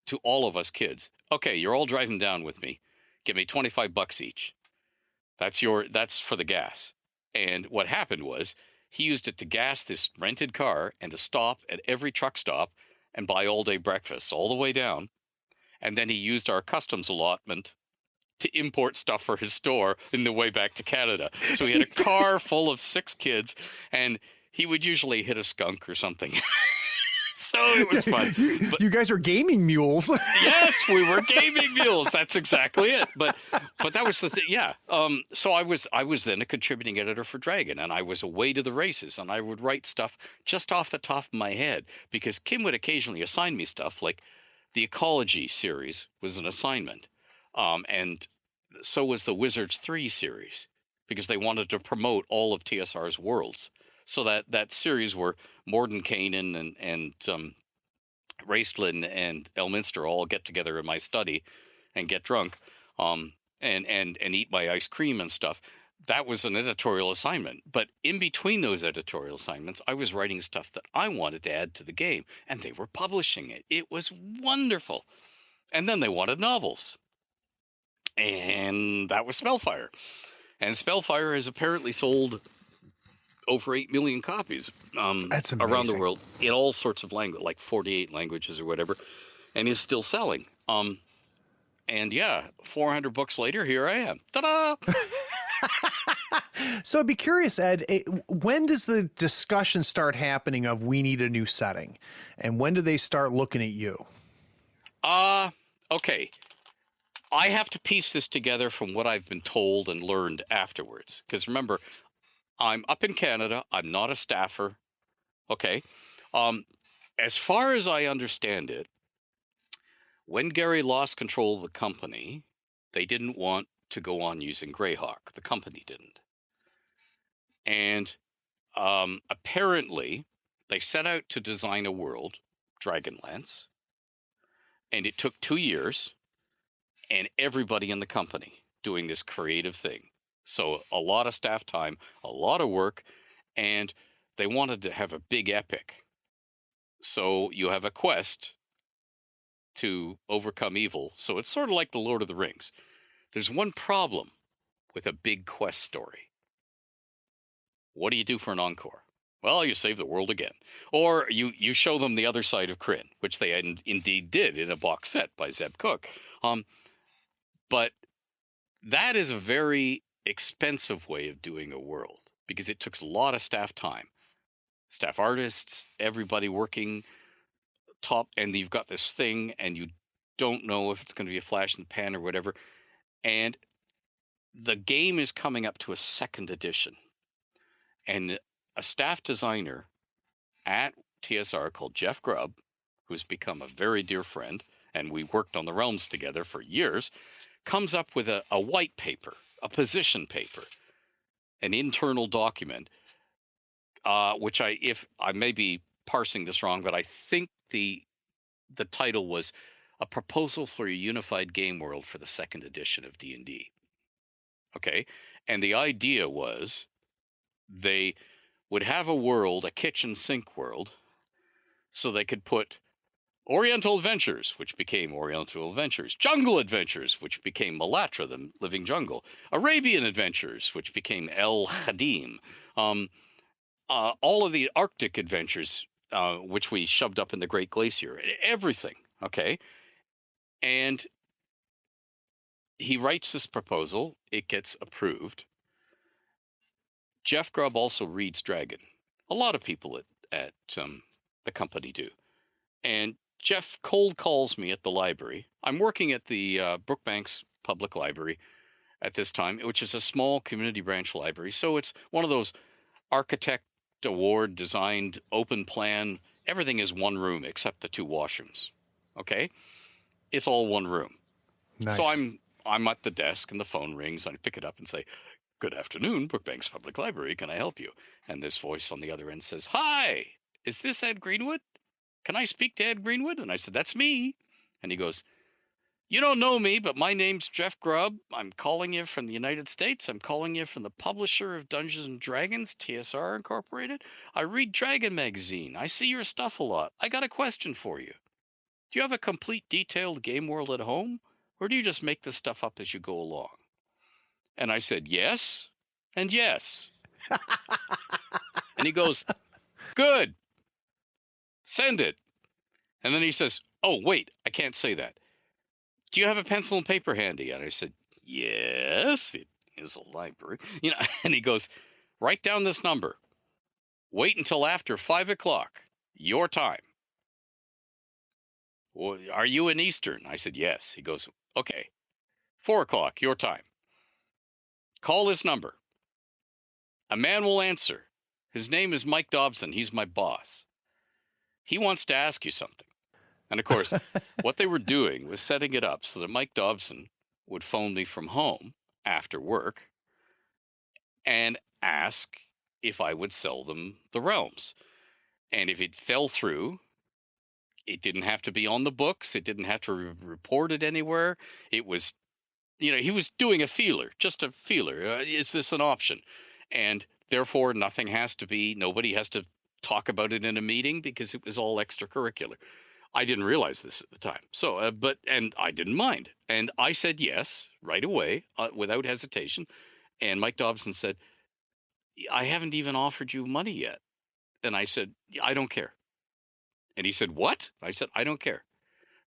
to all of us kids, okay, you're all driving down with me. Give me $25 each. That's for the gas. And what happened was he used it to gas this rented car and to stop at every truck stop and buy all-day breakfast all the way down. And then he used our customs allotment to import stuff for his store in the way back to Canada. So he had a car full of 6 kids, and he would usually hit a skunk or something. So it was fun. But, you guys are gaming mules. Yes, we were gaming mules. That's exactly it. But that was the thing. Yeah. So I was then a contributing editor for Dragon, and I was away to the races, and I would write stuff just off the top of my head, because Kim would occasionally assign me stuff, like the Ecology series was an assignment, and so was the Wizards 3 series, because they wanted to promote all of TSR's worlds. So that series where Mordenkainen and Raistlin and Elminster all get together in my study and get drunk, and eat my ice cream and stuff. That was an editorial assignment. But in between those editorial assignments, I was writing stuff that I wanted to add to the game, and they were publishing it. It was wonderful. And then they wanted novels, and that was Spellfire. And Spellfire has apparently sold over 8 million copies That's around the world in all sorts of language, like 48 languages or whatever, and is still selling. And yeah, 400 books later, here I am. Ta-da! So I'd be curious, Ed, when does the discussion start happening of we need a new setting? And when do they start looking at you? Okay. I have to piece this together from what I've been told and learned afterwards. Because remember, I'm up in Canada. I'm not a staffer. Okay. As far as I understand it, when Gary lost control of the company, they didn't want to go on using Greyhawk. The company didn't. And apparently, they set out to design a world, Dragonlance, and it took 2 years, and everybody in the company doing this creative thing. So a lot of staff time, a lot of work, and they wanted to have a big epic. So you have a quest to overcome evil. So it's sort of like the Lord of the Rings. There's one problem with a big quest story. What do you do for an encore? Well, you save the world again. Or you show them the other side of Kryn, which they indeed did in a box set by Zeb Cook. But that is a very expensive way of doing a world, because it took a lot of staff time. Staff artists, everybody working top, and you've got this thing, and you don't know if it's going to be a flash in the pan or whatever. And the game is coming up to a 2nd edition. And a staff designer at TSR called Jeff Grubb, who's become a very dear friend, and we worked on the Realms together for years, comes up with a white paper a position paper, an internal document, which if I may be parsing this wrong, but I think the title was a proposal for a unified game world for the second edition of D&D. Okay, and the idea was they would have a world, a kitchen sink world, so they could put Oriental Adventures, which became Oriental Adventures, Jungle Adventures, which became Malatra, the Living Jungle, Arabian Adventures, which became El Khadim, all of the Arctic Adventures, which we shoved up in the Great Glacier, everything, okay? And he writes this proposal, it gets approved. Jeff Grubb also reads Dragon. A lot of people at the company do. And Jeff cold calls me at the library. I'm working at the Brookbanks Public Library at this time, which is a small community branch library. So it's one of those architect award designed open plan. Everything is one room except the 2 washrooms. Okay? It's all one room. Nice. So I'm at the desk and the phone rings. I pick it up and say, "Good afternoon, Brookbanks Public Library. Can I help you?" And this voice on the other end says, "Hi, is this Ed Greenwood? Can I speak to Ed Greenwood?" And I said, "That's me." And he goes, "You don't know me, but my name's Jeff Grubb. I'm calling you from the United States. I'm calling you from the publisher of Dungeons and Dragons, TSR Incorporated. I read Dragon Magazine. I see your stuff a lot. I got a question for you. Do you have a complete detailed game world at home, or do you just make this stuff up as you go along?" And I said, "Yes, and yes." And he goes, "Good. Send it." And then he says, "Oh, wait, I can't say that. Do you have a pencil and paper handy?" And I said, "Yes, it is a library." And he goes, "Write down this number. Wait until after 5 o'clock, your time." "Well, are you in Eastern?" I said, "Yes." He goes, "Okay, 4 o'clock, your time. Call this number. A man will answer. His name is Mike Dobson. He's my boss. He wants to ask you something." And of course, what they were doing was setting it up so that Mike Dobson would phone me from home after work and ask if I would sell them the realms. And if it fell through, it didn't have to be on the books. It didn't have to report it anywhere. It was, he was doing a feeler, just a feeler. Is this an option? And therefore, nobody has to talk about it in a meeting because it was all extracurricular. I didn't realize this at the time. So, and I didn't mind. And I said yes right away without hesitation. And Mike Dobson said, "I haven't even offered you money yet." And I said, "I don't care." And he said, "What?" I said, "I don't care."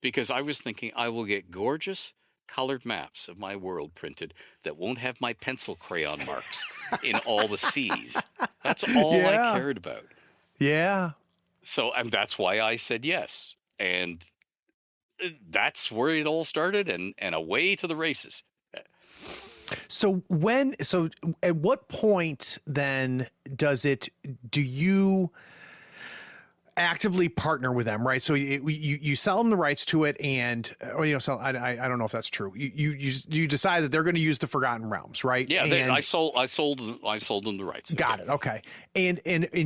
Because I was thinking I will get gorgeous colored maps of my world printed that won't have my pencil crayon marks in all the C's. That's all I cared about. Yeah. So, and that's why I said yes. And that's where it all started, and away to the races. So at what point then do you actively partner with them, right? So you sell them the rights to it, and I don't know if that's true. You decide that they're going to use the Forgotten Realms, right? Yeah, I sold them the rights. Got it. Okay, and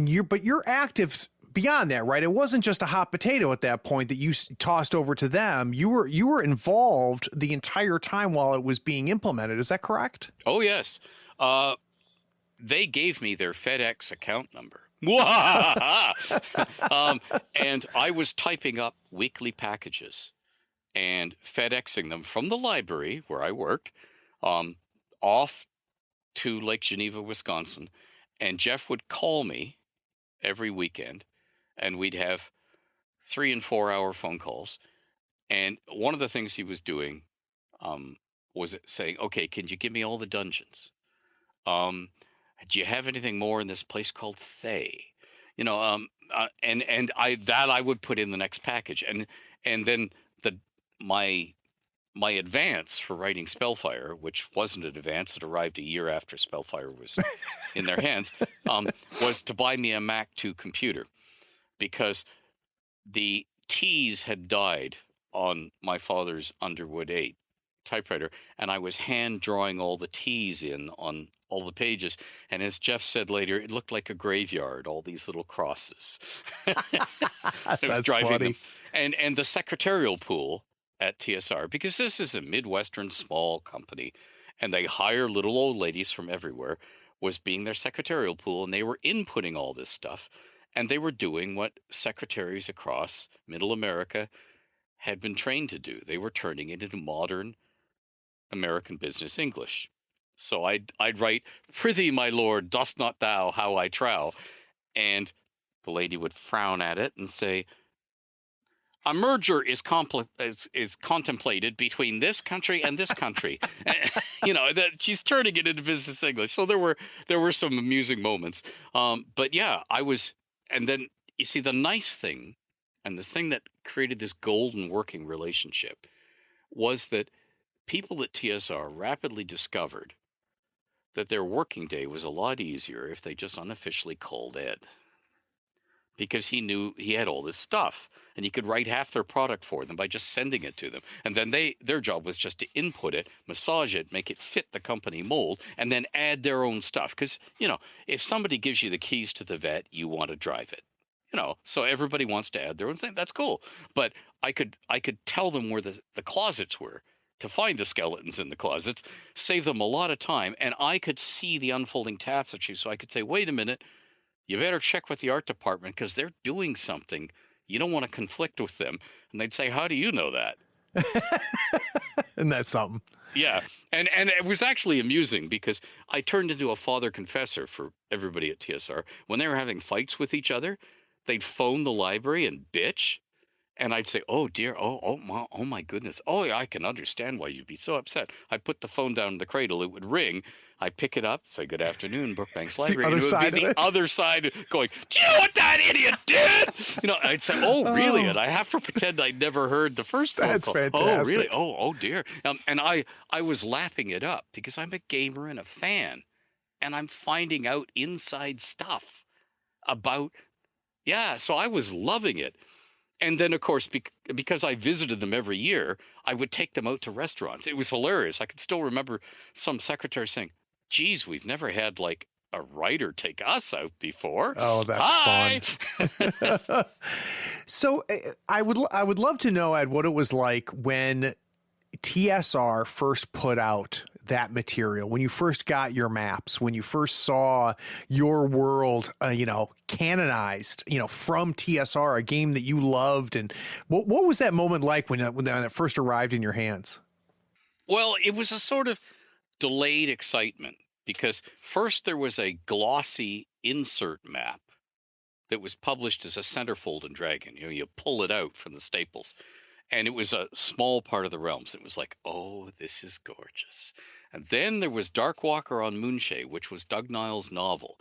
you're active beyond that, right? It wasn't just a hot potato at that point that you tossed over to them. You were involved the entire time while it was being implemented. Is that correct? Oh yes. They gave me their FedEx account number. And I was typing up weekly packages and FedExing them from the library where I worked off to Lake Geneva, Wisconsin. And Jeff would call me every weekend, and we'd have 3 and 4 hour phone calls. And one of the things he was doing was saying, "Okay, can you give me all the dungeons? Do you have anything more in this place called Thay?" And I would put in the next package, and then my advance for writing Spellfire, which wasn't an advance, it arrived a year after Spellfire was in their hands, was to buy me a Mac 2 computer, because the T's had died on my father's Underwood 8, typewriter, and I was hand drawing all the T's in on all the pages. And as Jeff said later, it looked like a graveyard, all these little crosses. It was That's driving funny. them. And the secretarial pool at TSR, because this is a Midwestern small company, and they hire little old ladies from everywhere, was being their secretarial pool, and they were inputting all this stuff. And they were doing what secretaries across Middle America had been trained to do. They were turning it into modern American business English. So I'd write, "Prithee, my lord, dost not thou how I trow?" And the lady would frown at it and say, "A merger is contemplated between this country and this country." That she's turning it into business English. So there were some amusing moments. But yeah, and then you see the nice thing, and the thing that created this golden working relationship was that people at TSR rapidly discovered that their working day was a lot easier if they just unofficially called Ed, because he knew he had all this stuff and he could write half their product for them by just sending it to them. And then their job was just to input it, massage it, make it fit the company mold, and then add their own stuff. Because, if somebody gives you the keys to the vet, you want to drive it. So everybody wants to add their own thing. That's cool. But I could tell them where the closets were, to find the skeletons in the closets, save them a lot of time, and I could see the unfolding tapestry. So I could say, wait a minute, you better check with the art department because they're doing something. You don't want to conflict with them. And they'd say, how do you know that? And that's something. Yeah. And it was actually amusing because I turned into a father confessor for everybody at TSR. When they were having fights with each other, they'd phone the library and bitch. And I'd say, "Oh dear, oh my goodness. Oh, yeah, I can understand why you'd be so upset." I put the phone down in the cradle, it would ring. I pick it up, say, "Good afternoon, Brookbanks Library." other And it would side be of the it. other side going, "Do you know what that idiot did?" I'd say, "Oh, really?" And I have to pretend I'd never heard the first phone That's call. fantastic. Oh, really? Oh dear. And I was lapping it up because I'm a gamer and a fan, and I'm finding out inside stuff about, yeah. So I was loving it. And then, of course, because I visited them every year, I would take them out to restaurants. It was hilarious. I can still remember some secretary saying, "Geez, we've never had like a writer take us out before." Oh, that's Hi. fun. So I would love to know, Ed, what it was like when TSR first put out that material, when you first got your maps, when you first saw your world, canonized, from TSR, a game that you loved. And what was that moment like when it first arrived in your hands? Well, it was a sort of delayed excitement because first there was a glossy insert map that was published as a centerfold in Dragon. You pull it out from the staples. And it was a small part of the realms. It was like, oh, this is gorgeous. And then there was Darkwalker on Moonshae, which was Doug Niles' novel.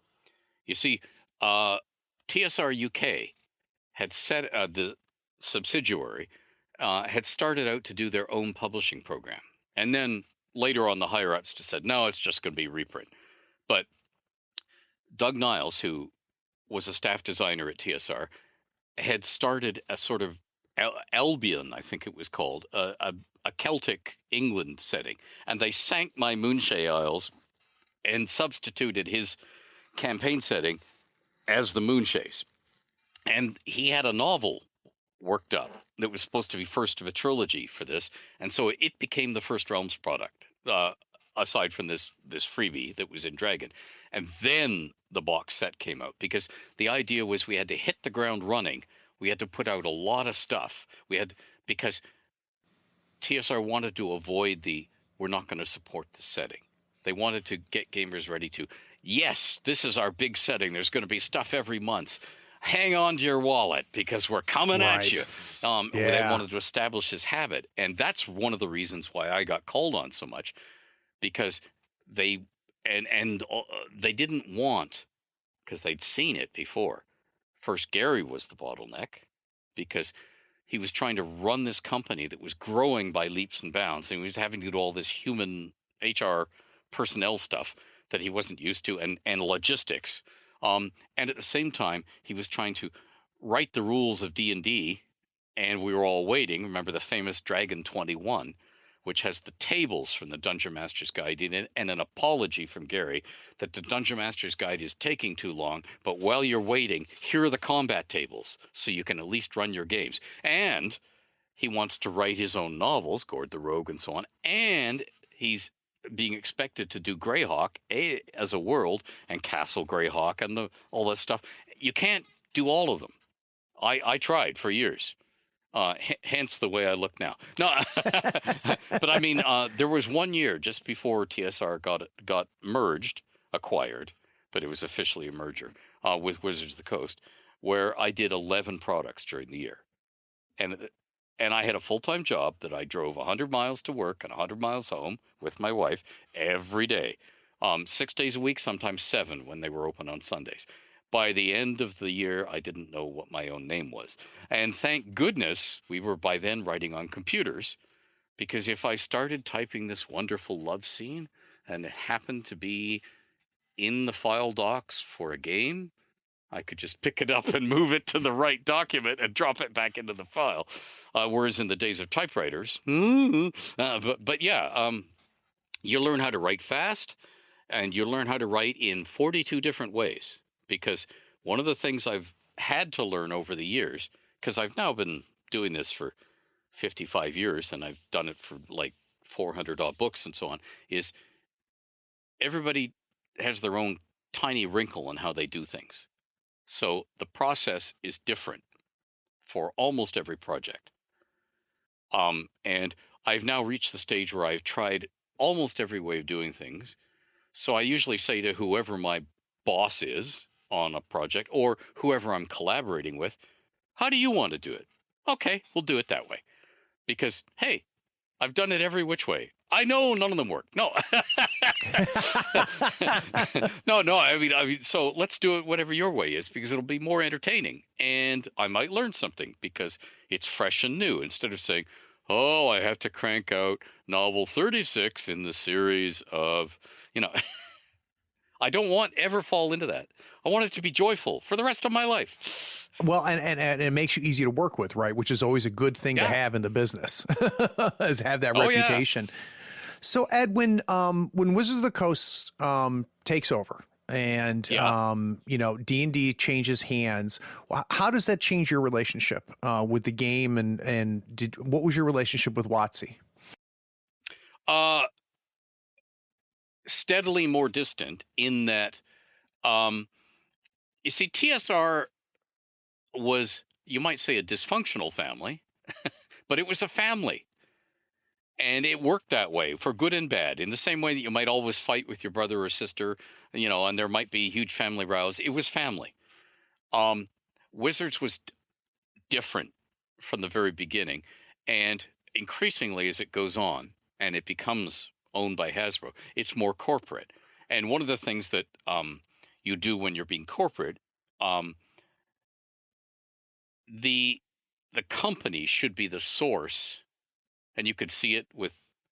You see, TSR UK had set the subsidiary had started out to do their own publishing program, and then later on the higher ups just said, no, it's just going to be reprint. But Doug Niles, who was a staff designer at TSR, had started a sort of Albion, I think it was called, a Celtic England setting. And they sank my Moonshae Isles and substituted his campaign setting as the Moonshaes. And he had a novel worked up that was supposed to be first of a trilogy for this. And so it became the First Realms product, aside from this freebie that was in Dragon. And then the box set came out because the idea was we had to hit the ground running. We had to put out a lot of stuff. Because TSR wanted to avoid we're not going to support the setting. They wanted to get gamers ready to, yes, this is our big setting. There's going to be stuff every month. Hang on to your wallet because we're coming at you. They wanted to establish this habit. And that's one of the reasons why I got called on so much, because they didn't want, because they'd seen it before. First, Gary was the bottleneck because he was trying to run this company that was growing by leaps and bounds, and he was having to do all this human HR personnel stuff that he wasn't used to, and logistics. And at the same time, he was trying to write the rules of D&D, and we were all waiting. Remember the famous Dragon 21, which has the tables from the Dungeon Master's Guide in it, and an apology from Gary that the Dungeon Master's Guide is taking too long, but while you're waiting, here are the combat tables, so you can at least run your games. And he wants to write his own novels, Gord the Rogue and so on, and he's being expected to do Greyhawk as a world, and Castle Greyhawk and all that stuff. You can't do all of them. I tried for years. Hence the way I look now. No, but I mean, there was 1 year just before TSR got acquired, but it was officially a merger with Wizards of the Coast, where I did 11 products during the year, and I had a full-time job that I drove 100 miles to work and 100 miles home with my wife every day, 6 days a week, sometimes 7 when they were open on Sundays. By the end of the year, I didn't know what my own name was. And thank goodness we were by then writing on computers, because if I started typing this wonderful love scene and it happened to be in the file docs for a game, I could just pick it up and move it to the right document and drop it back into the file. Whereas in the days of typewriters, but yeah, you learn how to write fast, and you learn how to write in 42 different ways. Because one of the things I've had to learn over the years, because I've now been doing this for 55 years and I've done it for like 400 odd books and so on, is everybody has their own tiny wrinkle in how they do things. So the process is different for almost every project. And I've now reached the stage where I've tried almost every way of doing things. So I usually say to whoever my boss is on a project, or whoever I'm collaborating with, how do you want to do it? Okay, we'll do it that way. Because, hey, I've done it every which way. I know none of them work. No. No, I mean, so let's do it whatever your way is, because it'll be more entertaining. And I might learn something because it's fresh and new, instead of saying, oh, I have to crank out novel 36 in the series of, I don't want ever fall into that. I want it to be joyful for the rest of my life. Well, and it makes you easy to work with, right? Which is always a good thing to have in the business, is have that reputation. Yeah. So, Ed, when Wizards of the Coast takes over and D&D changes hands, how does that change your relationship with the game? And what was your relationship with WotC? Steadily more distant, in that, you see, TSR was, you might say, a dysfunctional family, but it was a family. And it worked that way for good and bad, in the same way that you might always fight with your brother or sister, and there might be huge family rows. It was family. Wizards was different from the very beginning. And increasingly, as it goes on and it becomes owned by Hasbro, it's more corporate. And one of the things that you do when you're being corporate, the company should be the source. And you could see it with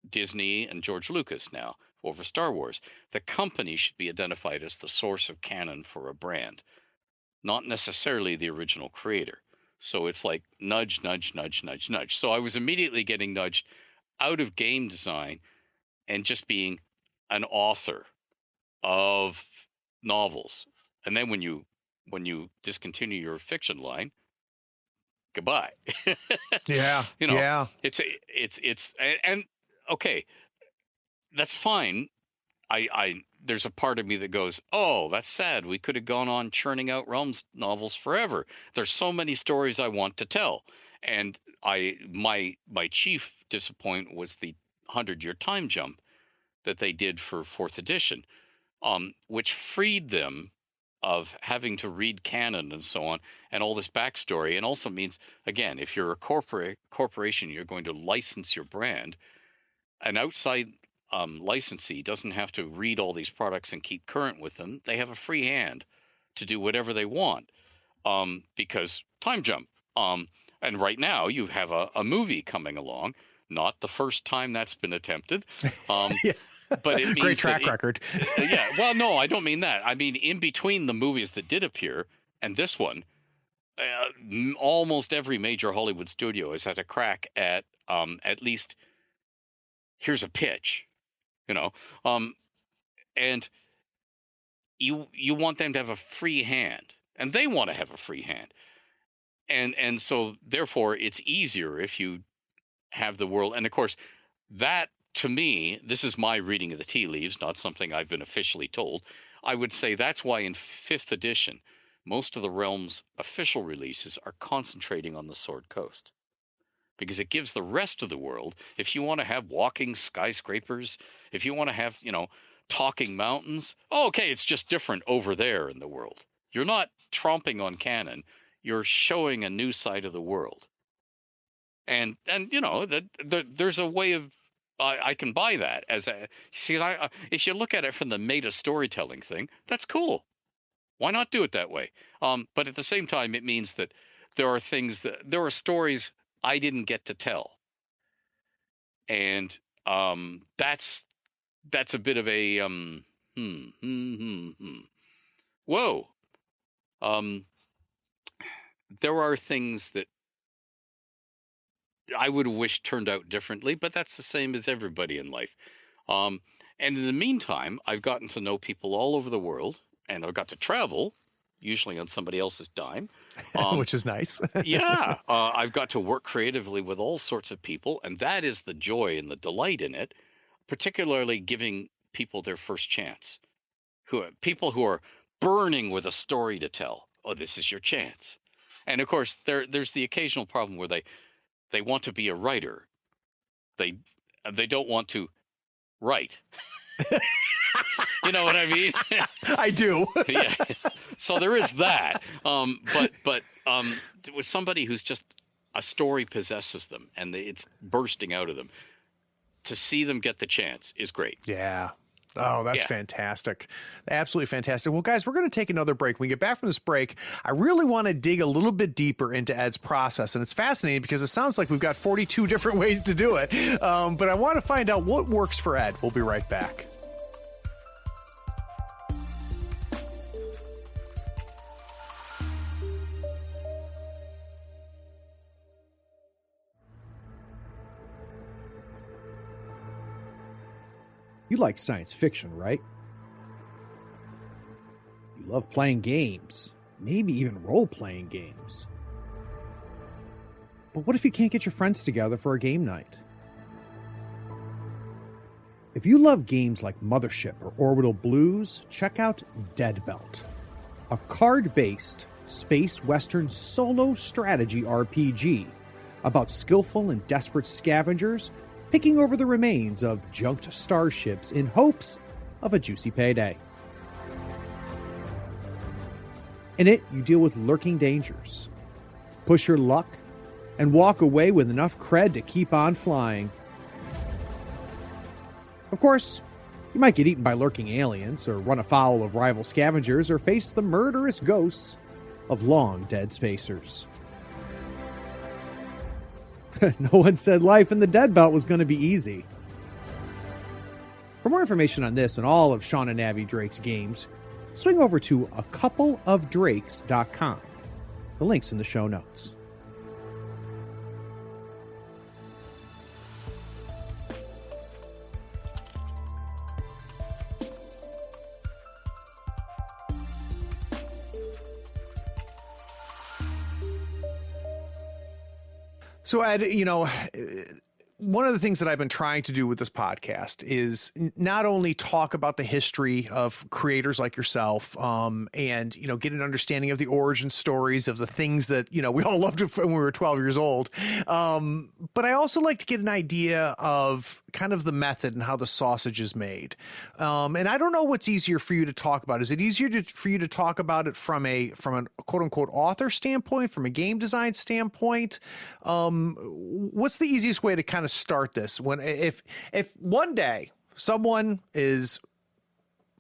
Disney and George Lucas now over Star Wars. The company should be identified as the source of canon for a brand, not necessarily the original creator. So it's like nudge, nudge, nudge, nudge, nudge. So I was immediately getting nudged out of game design and just being an author of novels. And then when you discontinue your fiction line, goodbye. Yeah. Yeah. It's and okay, that's fine. There's a part of me that goes, oh, that's sad. We could have gone on churning out Realms novels forever. There's so many stories I want to tell. And my chief disappointment was the 100-year time jump that they did for 4th edition, which freed them of having to read canon and so on, and all this backstory. And also means, again, if you're a corporation, you're going to license your brand. An outside licensee doesn't have to read all these products and keep current with them. They have a free hand to do whatever they want, because time jump. And right now you have a movie coming along. Not the first time that's been attempted. Yeah. But it means great track record. Yeah. Well, no, I don't mean that. I mean, in between the movies that did appear and this one, almost every major Hollywood studio has had a crack at least here's a pitch, you know, and you want them to have a free hand, and they want to have a free hand, and so therefore it's easier if you have the world. And of course, that to me, this is my reading of the tea leaves, not something I've been officially told. I would say that's why in 5th edition, most of the realm's official releases are concentrating on the Sword Coast, because it gives the rest of the world, if you want to have walking skyscrapers, if you want to have, talking mountains, okay, it's just different over there in the world. You're not tromping on canon, you're showing a new side of the world. And there's a way of, I can buy that as a, see, if you look at it from the meta storytelling thing, that's cool. Why not do it that way? But at the same time, it means that there are stories I didn't get to tell, and that's a bit of a whoa. There are things that I would have wished turned out differently, but that's the same as everybody in life. And in the meantime, I've gotten to know people all over the world, and I've got to travel, usually on somebody else's dime. Which is nice. Yeah. I've got to work creatively with all sorts of people, and that is the joy and the delight in it, particularly giving people their first chance. People who are burning with a story to tell. Oh, this is your chance. And of course, there's the occasional problem where they want to be a writer. They don't want to write. You know what I mean? I do. Yeah. So there is that. But with somebody who's just, a story possesses them and it's bursting out of them, to see them get the chance is great. Yeah. Oh, that's fantastic. Absolutely fantastic. Well, guys, we're going to take another break. When we get back from this break, I really want to dig a little bit deeper into Ed's process. And it's fascinating because it sounds like we've got 42 different ways to do it. But I want to find out what works for Ed. We'll be right back. You like science fiction, right? You love playing games, maybe even role-playing games. But what if you can't get your friends together for a game night? If you love games like Mothership or Orbital Blues, check out Dead Belt, a card-based space western solo strategy RPG about skillful and desperate scavengers picking over the remains of junked starships in hopes of a juicy payday. In it, you deal with lurking dangers, push your luck, and walk away with enough cred to keep on flying. Of course, you might get eaten by lurking aliens, or run afoul of rival scavengers, or face the murderous ghosts of long-dead spacers. No one said life in the Dead Belt was going to be easy. For more information on this and all of Sean and Abby Drake's games, swing over to acoupleofdrakes.com. The link's in the show notes. So, Ed, one of the things that I've been trying to do with this podcast is not only talk about the history of creators like yourself, and, get an understanding of the origin stories of the things that, we all loved when we were 12 years old. But I also like to get an idea of kind of the method and how the sausage is made. And I don't know what's easier for you to talk about. Is it easier for you to talk about it from a quote unquote author standpoint, from a game design standpoint? What's the easiest way to kind of start this? If one day someone is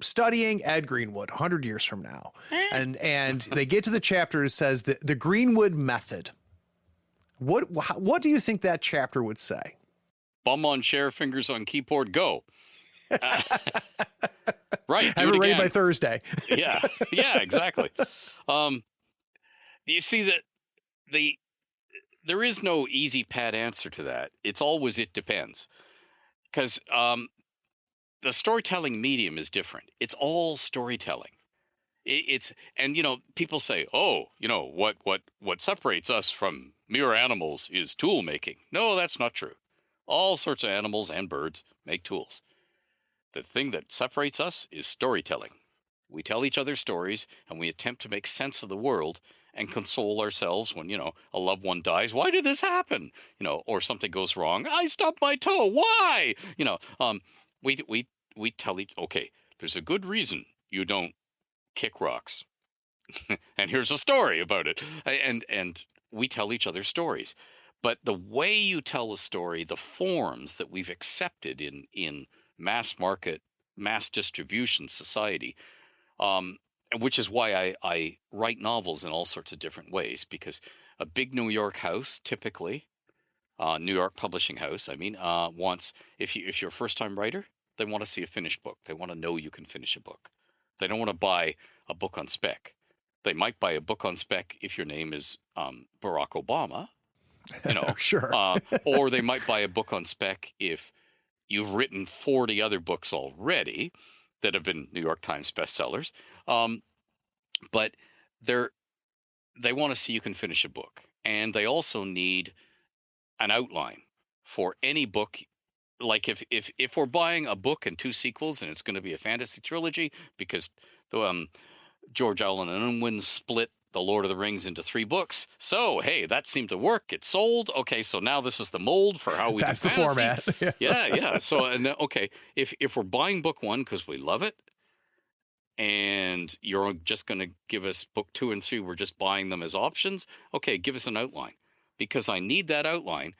studying Ed Greenwood 100 years from now, and they get to the chapter that says the Greenwood method, what do you think that chapter would say? Bum on chair, fingers on keyboard, go. Right. Have it ready by Thursday. Yeah, exactly. You see that there is no easy pat answer to that. It's always, it depends. because the storytelling medium is different. It's all storytelling. It's and people say, oh, what separates us from mere animals is tool making. No, that's not true. All sorts of animals and birds make tools. The thing that separates us is storytelling. We tell each other stories and we attempt to make sense of the world and console ourselves when, a loved one dies. Why did this happen? Or something goes wrong. I stubbed my toe. Why? We tell each, okay, there's a good reason you don't kick rocks. And here's a story about it. And we tell each other stories. But the way you tell a story, the forms that we've accepted in mass market, mass distribution society, which is why I write novels in all sorts of different ways, because a big New York house, typically, New York publishing house, wants, if you're a first-time writer, they want to see a finished book. They want to know you can finish a book. They don't want to buy a book on spec. They might buy a book on spec if your name is Barack Obama, Sure. or they might buy a book on spec if you've written 40 other books already that have been New York Times bestsellers. But they want to see you can finish a book. And they also need an outline for any book. Like if we're buying a book and 2 sequels and it's going to be a fantasy trilogy because the George Allen and Unwin split the Lord of the Rings into 3 books. So, hey, that seemed to work. It sold. Okay, so now this is the mold for how we That's do the fantasy. format. Yeah. So, and then, okay, if we're buying book 1 because we love it, and you're just going to give us book 2 and 3, we're just buying them as options. Okay, give us an outline, because I need that outline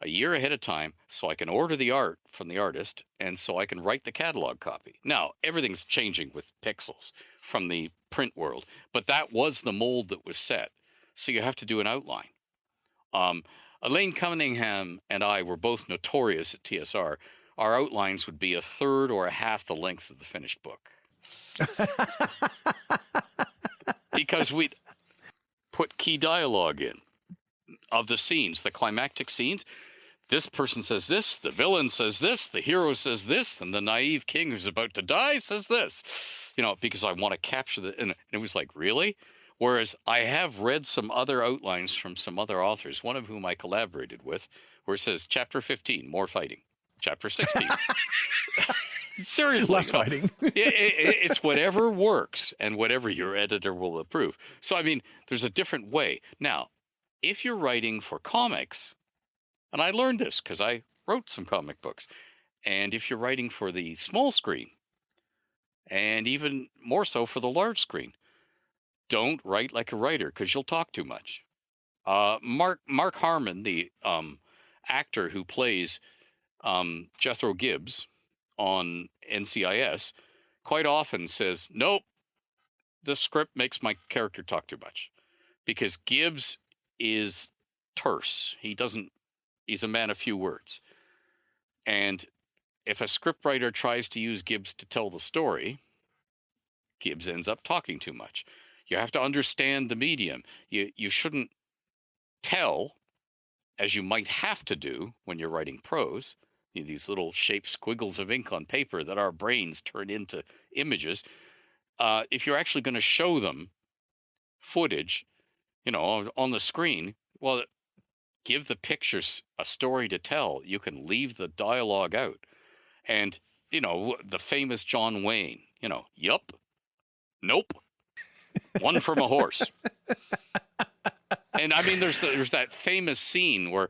a year ahead of time so I can order the art from the artist and so I can write the catalog copy. Now, everything's changing with pixels from the print world, but that was the mold that was set. So you have to do an outline. Elaine Cunningham and I were both notorious at TSR. Our outlines would be a third or a half the length of the finished book. Because we'd put key dialogue in of the scenes, the climactic scenes. This person says this, the villain says this, the hero says this, and the naive king who's about to die says this, because I want to capture and it was like, really? Whereas I have read some other outlines from some other authors, one of whom I collaborated with, where it says chapter 15, more fighting, chapter 16. Seriously. Less fighting. It's whatever works and whatever your editor will approve. So, there's a different way. Now, if you're writing for comics, and I learned this because I wrote some comic books, and if you're writing for the small screen, and even more so for the large screen, don't write like a writer because you'll talk too much. Mark Harmon, the actor who plays Jethro Gibbs on NCIS, quite often says, nope, this script makes my character talk too much, because Gibbs is terse. He's a man of few words. And if a scriptwriter tries to use Gibbs to tell the story, Gibbs ends up talking too much. You have to understand the medium. You shouldn't tell, as you might have to do when you're writing prose, these little shaped squiggles of ink on paper that our brains turn into images. If you're actually going to show them footage, on the screen, well, give the pictures a story to tell. You can leave the dialogue out. And, the famous John Wayne, yup, nope, one from a horse. And there's that famous scene where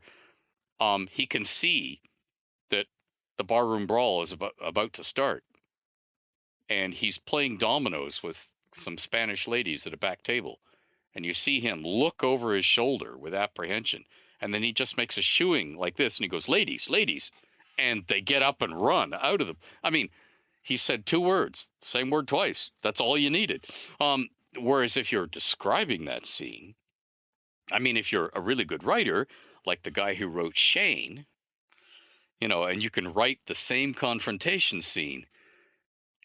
he can see that the barroom brawl is about to start. And he's playing dominoes with some Spanish ladies at a back table. And you see him look over his shoulder with apprehension. And then he just makes a shooing like this, and he goes, ladies, ladies. And they get up and run out of them. He said 2 words, same word twice. That's all you needed. Whereas if you're describing that scene, if you're a really good writer, like the guy who wrote Shane, and you can write the same confrontation scene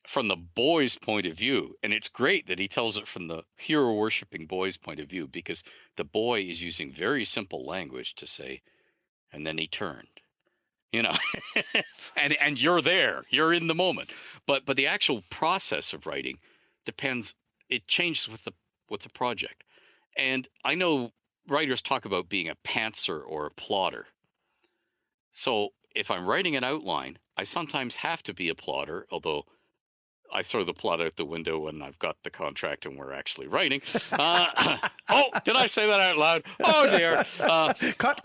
from the boy's point of view. And it's great that he tells it from the hero worshiping boy's point of view, because the boy is using very simple language to say, and then he turned you know, and you're there, you're in the moment. But the actual process of writing depends. It changes with the project. And I know writers talk about being a pantser or a plotter. So if I'm writing an outline, I sometimes have to be a plotter, although I throw the plot out the window when I've got the contract and we're actually writing. Oh, did I say that out loud? Oh dear. Cut.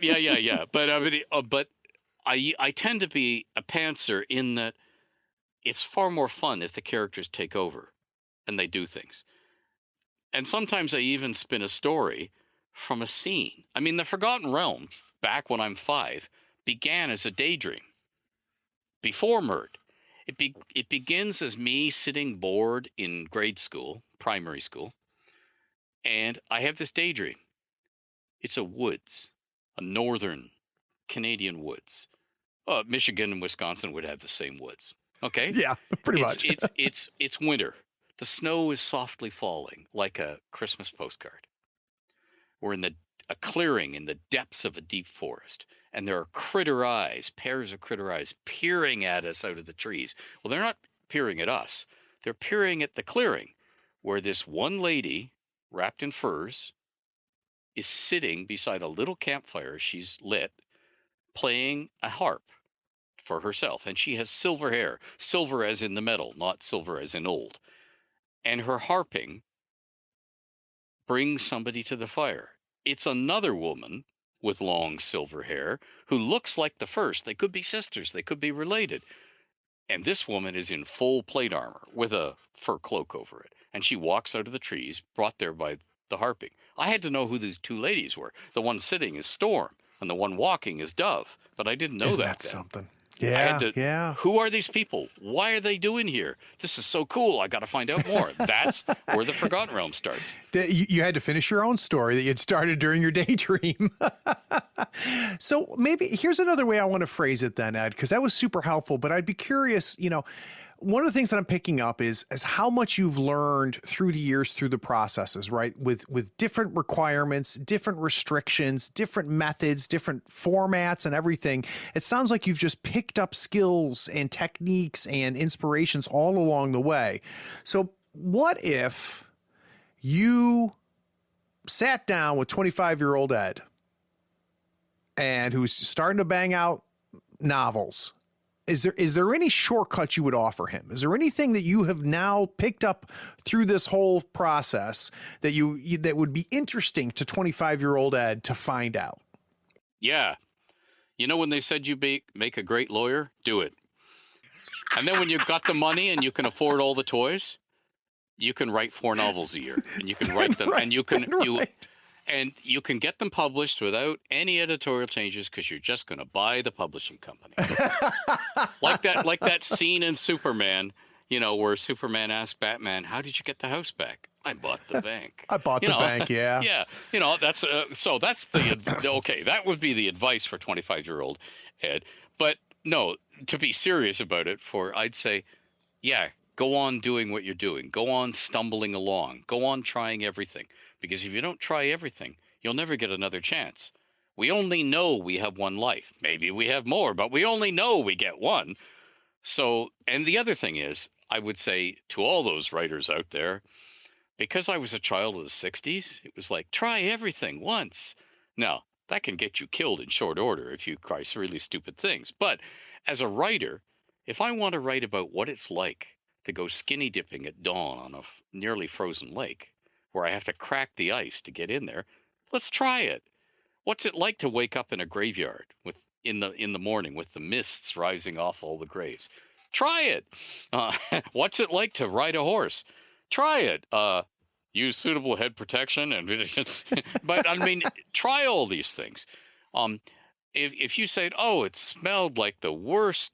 Yeah. But I tend to be a pantser in that it's far more fun if the characters take over and they do things. And sometimes I even spin a story from a scene. I mean, The Forgotten Realm, back when I'm 5, began as a daydream before Murd. It begins as me sitting bored in grade school, primary school, and I have this daydream. It's a woods, a northern Canadian woods. Michigan and Wisconsin would have the same woods. Okay? Yeah, pretty much. It's winter. The snow is softly falling like a Christmas postcard. We're in a clearing in the depths of a deep forest, and there are critter eyes, pairs of critter eyes, peering at us out of the trees. Well, they're not peering at us. They're peering at the clearing, where this one lady, wrapped in furs, is sitting beside a little campfire she's lit, playing a harp for herself. And she has silver hair, silver as in the metal, not silver as in old. And her harping brings somebody to the fire. It's another woman with long silver hair who looks like the first. They could be sisters. They could be related. And this woman is in full plate armor with a fur cloak over it. And she walks out of the trees, brought there by the harping. I had to know who these two ladies were. The one sitting is Storm, and the one walking is Dove. But I didn't know Isn't that that then. something? Yeah, yeah. Who are these people? Why are they doing here? This is so cool. I got to find out more. That's where the Forgotten Realm starts. You had to finish your own story that you'd started during your daydream. So maybe here's another way I want to phrase it then, Ed, because that was super helpful. But I'd be curious, one of the things that I'm picking up is how much you've learned through the years, through the processes, right? With different requirements, different restrictions, different methods, different formats and everything. It sounds like you've just picked up skills and techniques and inspirations all along the way. So what if you sat down with 25-year-old Ed and who's starting to bang out novels? Is there any shortcut you would offer him? Is there anything that you have now picked up through this whole process that that would be interesting to 25-year-old Ed to find out? Yeah. When they said you make a great lawyer, do it. And then when you've got the money and you can afford all the toys, you can write 4 novels a year, and you can write them, and you can get them published without any editorial changes because you're just going to buy the publishing company. like that scene in Superman, where Superman asked Batman, "How did you get the house back?" "I bought the bank." I bought the bank, yeah. Yeah, that's okay. That would be the advice for 25-year-old Ed. But no, to be serious about it, I'd say, yeah, go on doing what you're doing. Go on stumbling along. Go on trying everything. Because if you don't try everything, you'll never get another chance. We only know we have one life. Maybe we have more, but we only know we get one. So, and the other thing is, I would say to all those writers out there, because I was a child of the 60s, it was like, try everything once. Now, that can get you killed in short order if you try really stupid things. But as a writer, if I want to write about what it's like to go skinny dipping at dawn on a nearly frozen lake, where I have to crack the ice to get in there, let's try it. What's it like to wake up in a graveyard in the morning with the mists rising off all the graves? Try it. What's it like to ride a horse? Try it. Use suitable head protection but I mean, try all these things. If you said, "Oh, it smelled like the worst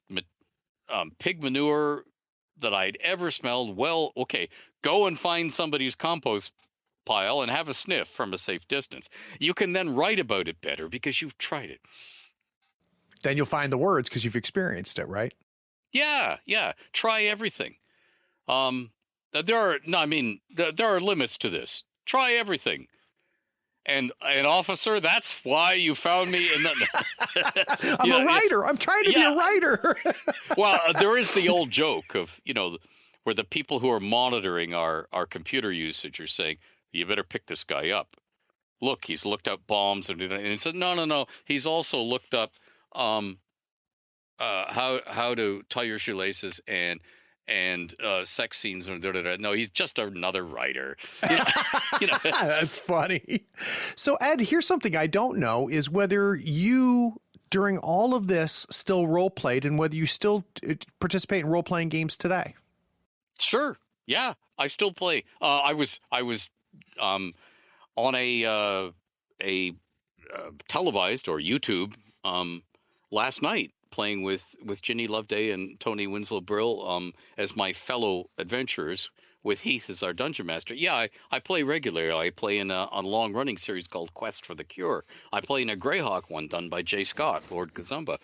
pig manure that I'd ever smelled," well, okay, go and find somebody's compost pile and have a sniff from a safe distance. You can then write about it better because you've tried it. Then you'll find the words because you've experienced it, right? Yeah. Try everything. There are limits to this. Try everything. And officer, that's why you found me in the. I'm a writer. I'm trying to be a writer. Well, there is the old joke of, where the people who are monitoring our computer usage are saying, you better pick this guy up. Look, he's looked up bombs and it said, no. He's also looked up how to tie your shoelaces and sex scenes and no, he's just another writer. That's funny. So Ed, here's something I don't know is whether you during all of this still role played and whether you still participate in role playing games today. Sure. Yeah, I still play. I was on a televised or YouTube last night playing with Ginny Loveday and Tony Winslow Brill as my fellow adventurers with Heath as our dungeon master. Yeah, I play regularly. I play in a long-running series called Quest for the Cure. I play in a Greyhawk one done by Jay Scott, Lord Kazumba.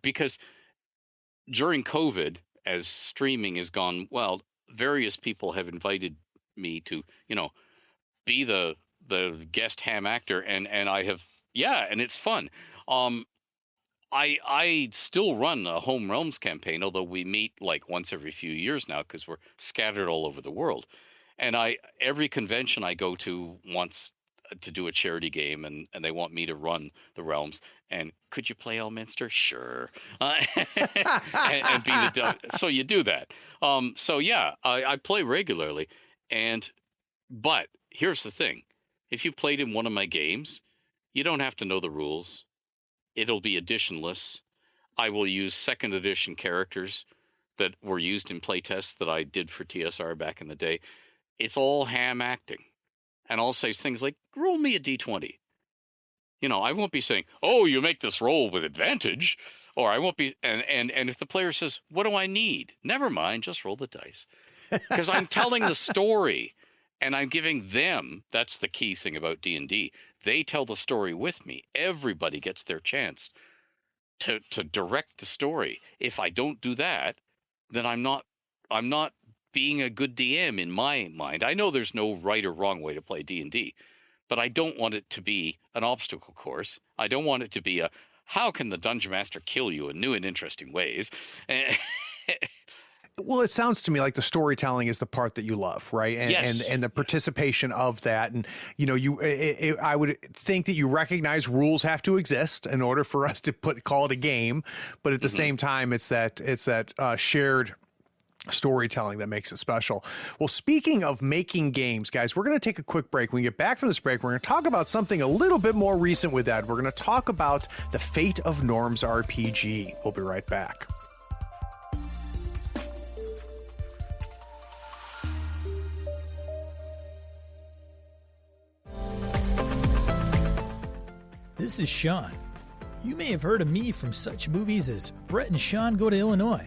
Because during COVID, as streaming has gone well, various people have invited me to, be the guest ham actor, and I have, and it's fun. I still run a Home Realms campaign, although we meet like once every few years now because we're scattered all over the world. And every convention I go to wants to do a charity game, and they want me to run the realms. And could you play Elminster? Sure. And be so you do that. So yeah, I play regularly, but here's the thing: if you played in one of my games, you don't have to know the rules. It'll be editionless. I will use second edition characters that were used in playtests that I did for TSR back in the day. It's all ham acting. And I'll say things like, roll me a D20. I won't be saying, oh, you make this roll with advantage. Or I won't be, and if the player says, what do I need? Never mind, just roll the dice. Because I'm telling the story. And I'm giving them, that's the key thing about D&D. They tell the story with me. Everybody gets their chance to direct the story. If I don't do that, then I'm not being a good DM in my mind. I know there's no right or wrong way to play D&D, but I don't want it to be an obstacle course. I don't want it to be how can the Dungeon Master kill you in new and interesting ways? Well, it sounds to me like the storytelling is the part that you love, right? And, yes. and the participation of that. And, I would think that you recognize rules have to exist in order for us to call it a game. But at the same time, it's that shared storytelling that makes it special. Well, speaking of making games, guys, we're going to take a quick break. When we get back from this break, we're going to talk about something a little bit more recent with Ed. We're going to talk about the Fate of Norms RPG. We'll be right back. This is Sean. You may have heard of me from such movies as Brett and Sean Go to Illinois,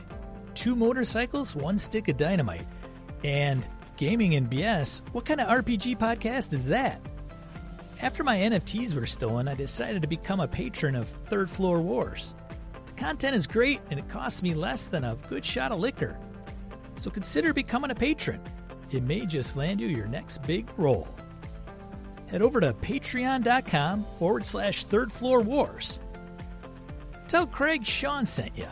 2 Motorcycles, 1 Stick of Dynamite, and Gaming and BS. What kind of RPG podcast is that? After my NFTs were stolen, I decided to become a patron of Third Floor Wars. The content is great and it costs me less than a good shot of liquor. So consider becoming a patron. It may just land you your next big role. Head over to patreon.com/Third Floor Wars. Tell Craig Sean sent you.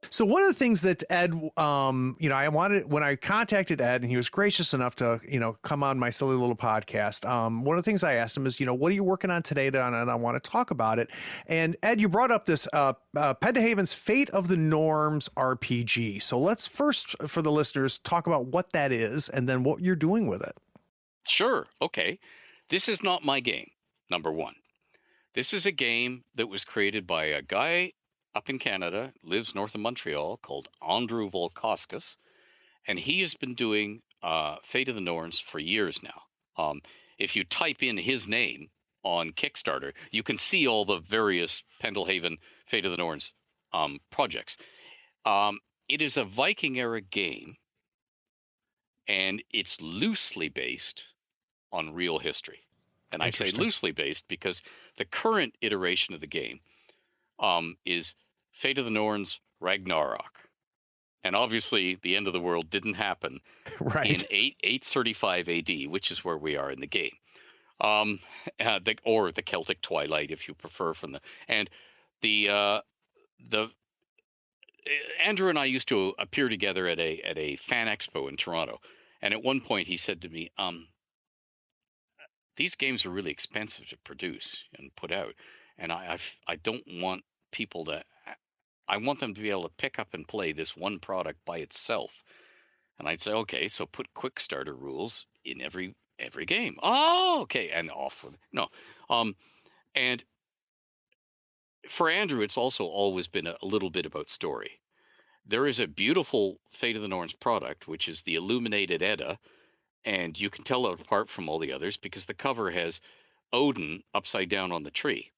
So one of the things that Ed, I wanted when I contacted Ed and he was gracious enough to, come on my silly little podcast. One of the things I asked him is, what are you working on today? And I want to talk about it. And Ed, you brought up this Pendahaven's Fate of the Norms RPG. So let's first, for the listeners, talk about what that is and then what you're doing with it. Sure. Okay. This is not my game, number one. This is a game that was created by a guy up in Canada, lives north of Montreal, called Andrew Volkauskas, and he has been doing Fate of the Norns for years now. If you type in his name on Kickstarter, you can see all the various Pendelhaven Fate of the Norns projects. It is a Viking-era game, and it's loosely based on real history. And I say loosely based because the current iteration of the game is Fate of the Norns Ragnarok. And obviously, the end of the world didn't happen in 835 AD, which is where we are in the game. Or the Celtic Twilight, if you prefer. Andrew and I used to appear together at a fan expo in Toronto, and at one point he said to me, "These games are really expensive to produce and put out, and I don't want people to. I want them to be able to pick up and play this one product by itself." And I'd say, "Okay, so put quick starter rules in every game." Oh, okay, and off with no, and for Andrew, it's also always been a little bit about story. There is a beautiful Fate of the Norns product, which is the illuminated Edda, and you can tell it apart from all the others because the cover has Odin upside down on the tree.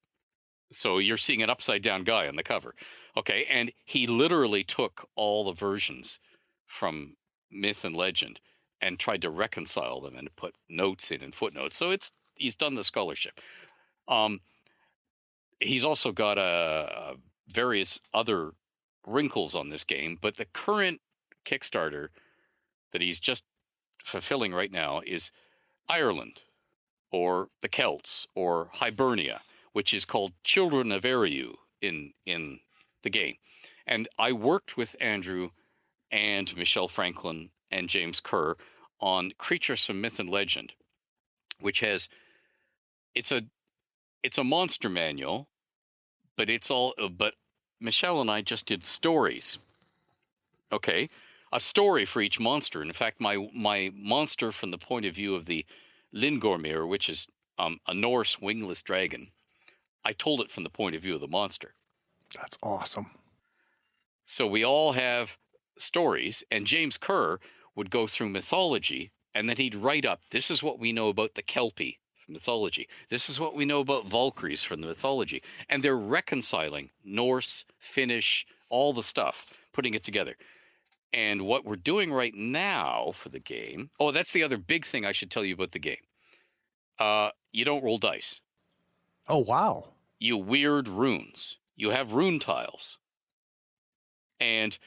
So you're seeing an upside down guy on the cover. Okay, and he literally took all the versions from myth and legend and tried to reconcile them and put notes in and footnotes. So he's done the scholarship. He's also got various other wrinkles on this game, but the current Kickstarter that he's just fulfilling right now is Ireland or the Celts or Hibernia, which is called Children of Eriu in the game. And I worked with Andrew and Michelle Franklin and James Kerr on Creatures from Myth and Legend, which has it's a monster manual, but Michelle and I just did stories. Okay, a story for each monster. In fact, my monster from the point of view of the Lingormir, which is a Norse wingless dragon, I told it from the point of view of the monster. That's awesome. So we all have stories, and James Kerr would go through mythology, and then he'd write up, this is what we know about the Kelpie from mythology. This is what we know about Valkyries from the mythology. And they're reconciling Norse, Finnish, all the stuff, putting it together. And what we're doing right now for the game, that's the other big thing I should tell you about the game. You don't roll dice. Oh, wow. You weird runes. You have rune tiles. And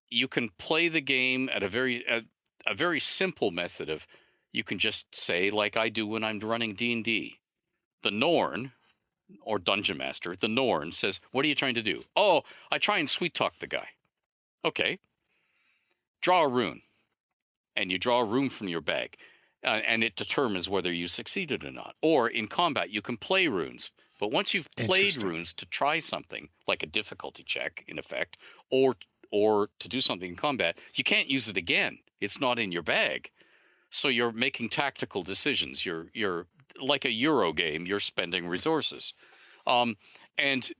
you can play the game at a very simple method of, you can just say, like I do when I'm running D&D. The Norn, or Dungeon Master, the Norn says, what are you trying to do? Oh, I try and sweet talk the guy. Okay. Draw a rune. And you draw a rune from your bag. And it determines whether you succeeded or not. Or in combat, you can play runes. But once you've played runes to try something, like a difficulty check, in effect, or to do something in combat, you can't use it again. It's not in your bag. So you're making tactical decisions. You're like a Euro game. You're spending resources. And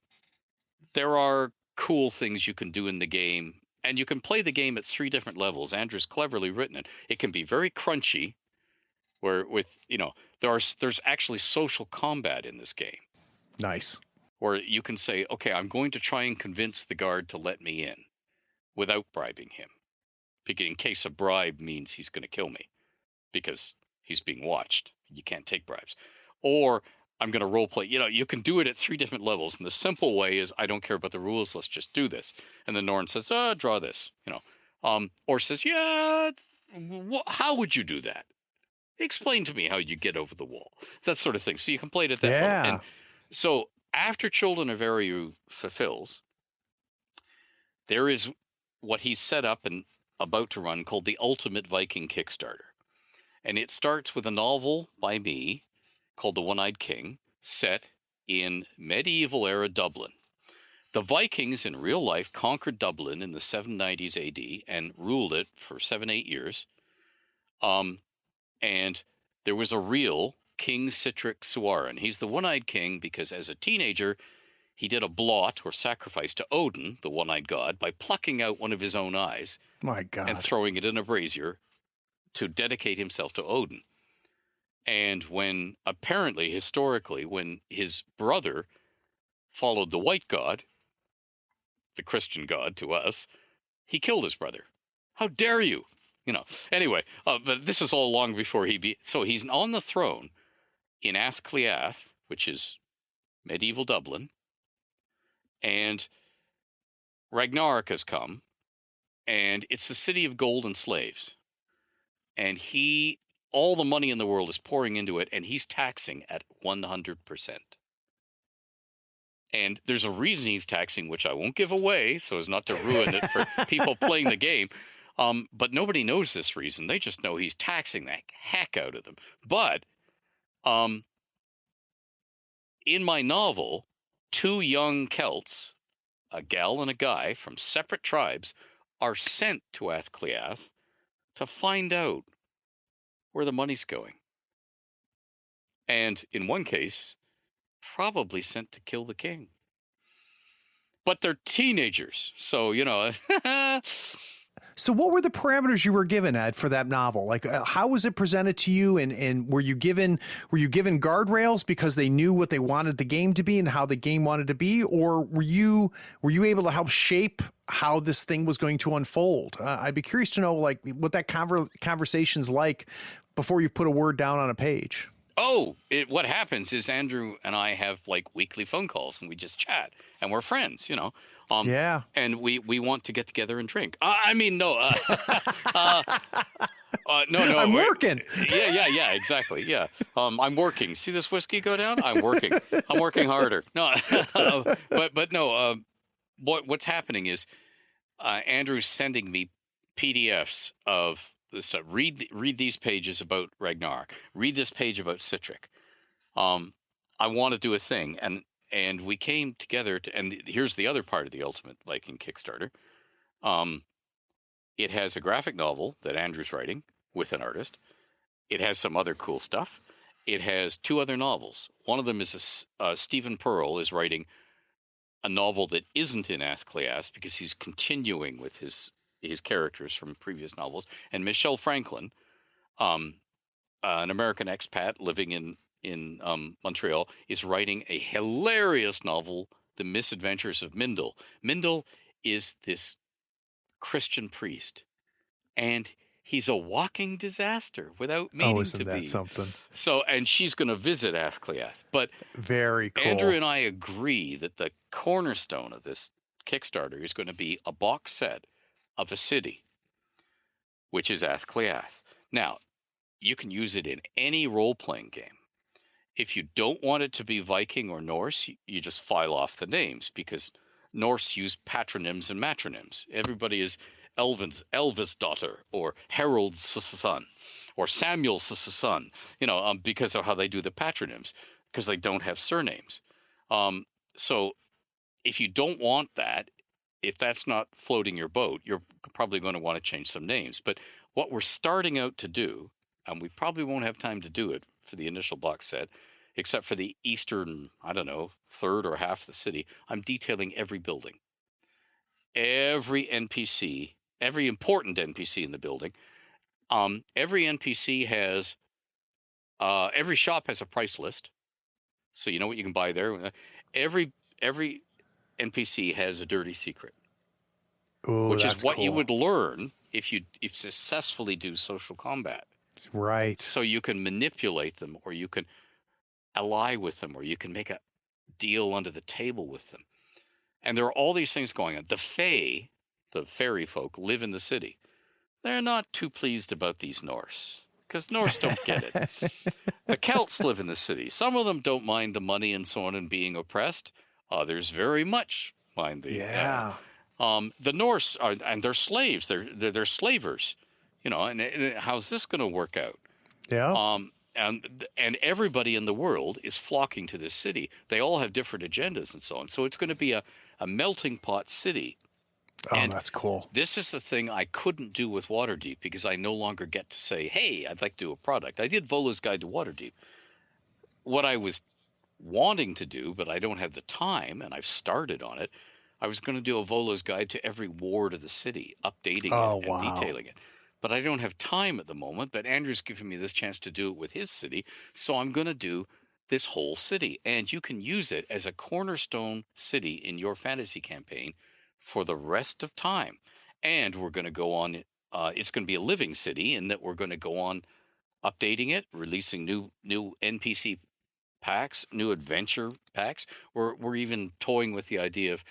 there are cool things you can do in the game. And you can play the game at 3 different levels. Andrew's cleverly written it. It can be very crunchy, where there's actually social combat in this game. Nice. Where you can say, okay, I'm going to try and convince the guard to let me in without bribing him. Because in case a bribe means he's going to kill me because he's being watched. You can't take bribes. Or I'm going to role play. You can do it at 3 different levels. And the simple way is, I don't care about the rules. Let's just do this. And the Norn says, draw this, or says, yeah, how would you do that? Explain to me how you get over the wall. That sort of thing. So you can play it at that level. And so after Children of Eriu fulfills, there is what he's set up and about to run called the Ultimate Viking Kickstarter. And it starts with a novel by me called The One-Eyed King, set in medieval era Dublin. The Vikings in real life conquered Dublin in the 790s AD and ruled it for 7-8 years. And there was a real King Sitric Suaran. He's the One-Eyed King because as a teenager, he did a blot or sacrifice to Odin, the one-eyed god, by plucking out one of his own eyes. My God. And throwing it in a brazier to dedicate himself to Odin. And historically, when his brother followed the white god, the Christian god to us, he killed his brother. How dare you? Anyway, but this is all long before so he's on the throne in Athcliath, which is medieval Dublin, and Ragnarok has come, and it's the city of gold and slaves. And all the money in the world is pouring into it, and he's taxing at 100%. And there's a reason he's taxing, which I won't give away so as not to ruin it for people playing the game. But nobody knows this reason. They just know he's taxing the heck out of them. But in my novel, two young Celts, a gal and a guy from separate tribes, are sent to Athcliath to find out where the money's going. And in one case, probably sent to kill the king. But they're teenagers, so, you know. So what were the parameters you were given, Ed, for that novel? Like, how was it presented to you? And were you given guardrails because they knew what they wanted the game to be and how the game wanted to be? Or were you able to help shape how this thing was going to unfold? I'd be curious to know, like, what that conversation's like before you put a word down on a page. Oh, what happens is Andrew and I have like weekly phone calls and we just chat and we're friends, you know. Yeah. And we want to get together and drink. I mean, no. No. I'm working. Yeah, exactly. Yeah. I'm working. See this whiskey go down? I'm working. I'm working harder. No, but no. What's happening is Andrew's sending me PDFs of this stuff. Read these pages about Ragnarok. Read this page about Citric. I want to do a thing, and we came together and here's the other part of the Ultimate Viking Kickstarter. It has a graphic novel that Andrew's writing with an artist. It has some other cool stuff. It has two other novels. One of them is Stephen Pearl is writing a novel that isn't in Athcliath because he's continuing with his characters from previous novels. And Michelle Franklin, an American expat living in Montreal, is writing a hilarious novel, The Misadventures of Mindel. Mindel is this Christian priest, and he's a walking disaster without meaning isn't to that be. something? So, and she's going to visit Athcliath. But very cool. Andrew and I agree that the cornerstone of this Kickstarter is going to be a box set of a city, which is Athcliath. Now, you can use it in any role-playing game. If you don't want it to be Viking or Norse, you just file off the names because Norse use patronyms and matronyms. Everybody is Elvis daughter or Harold's son or Samuel's son, you know, because of how they do the patronyms, because they don't have surnames. So if you don't want that, if that's not floating your boat, you're probably going to want to change some names. But what we're starting out to do, and we probably won't have time to do it for the initial box set, except for the eastern, I don't know, third or half of the city, I'm detailing every building, every NPC, every important NPC in the building. Every NPC has, every shop has a price list, so you know what you can buy there. Every NPC has a dirty secret. Ooh, which that's is what cool. you would learn if you successfully do social combat. Right. So you can manipulate them, or you can ally with them, or you can make a deal under the table with them. And there are all these things going on. The Fae, the fairy folk, live in the city. They're not too pleased about these Norse, because Norse don't get it. The Celts live in the city. Some of them don't mind the money and so on and being oppressed. Others very much mind the the Norse are, and they're slaves. They're slavers, you know. And how's this going to work out? Yeah. And everybody in the world is flocking to this city. They all have different agendas and so on. So it's going to be a melting pot city. Oh, and that's cool. This is the thing I couldn't do with Waterdeep because I no longer get to say, hey, I'd like to do a product. I did Volo's Guide to Waterdeep. What I was wanting to do, but I don't have the time, and I've started on it, I was going to do a Volo's Guide to every ward of the city, updating it and detailing it. But I don't have time at the moment, but Andrew's giving me this chance to do it with his city, so I'm going to do this whole city. And you can use it as a cornerstone city in your fantasy campaign for the rest of time. And we're going to go on, it's going to be a living city in that we're going to go on updating it, releasing new NPC packs, new adventure packs. We're even toying with the idea of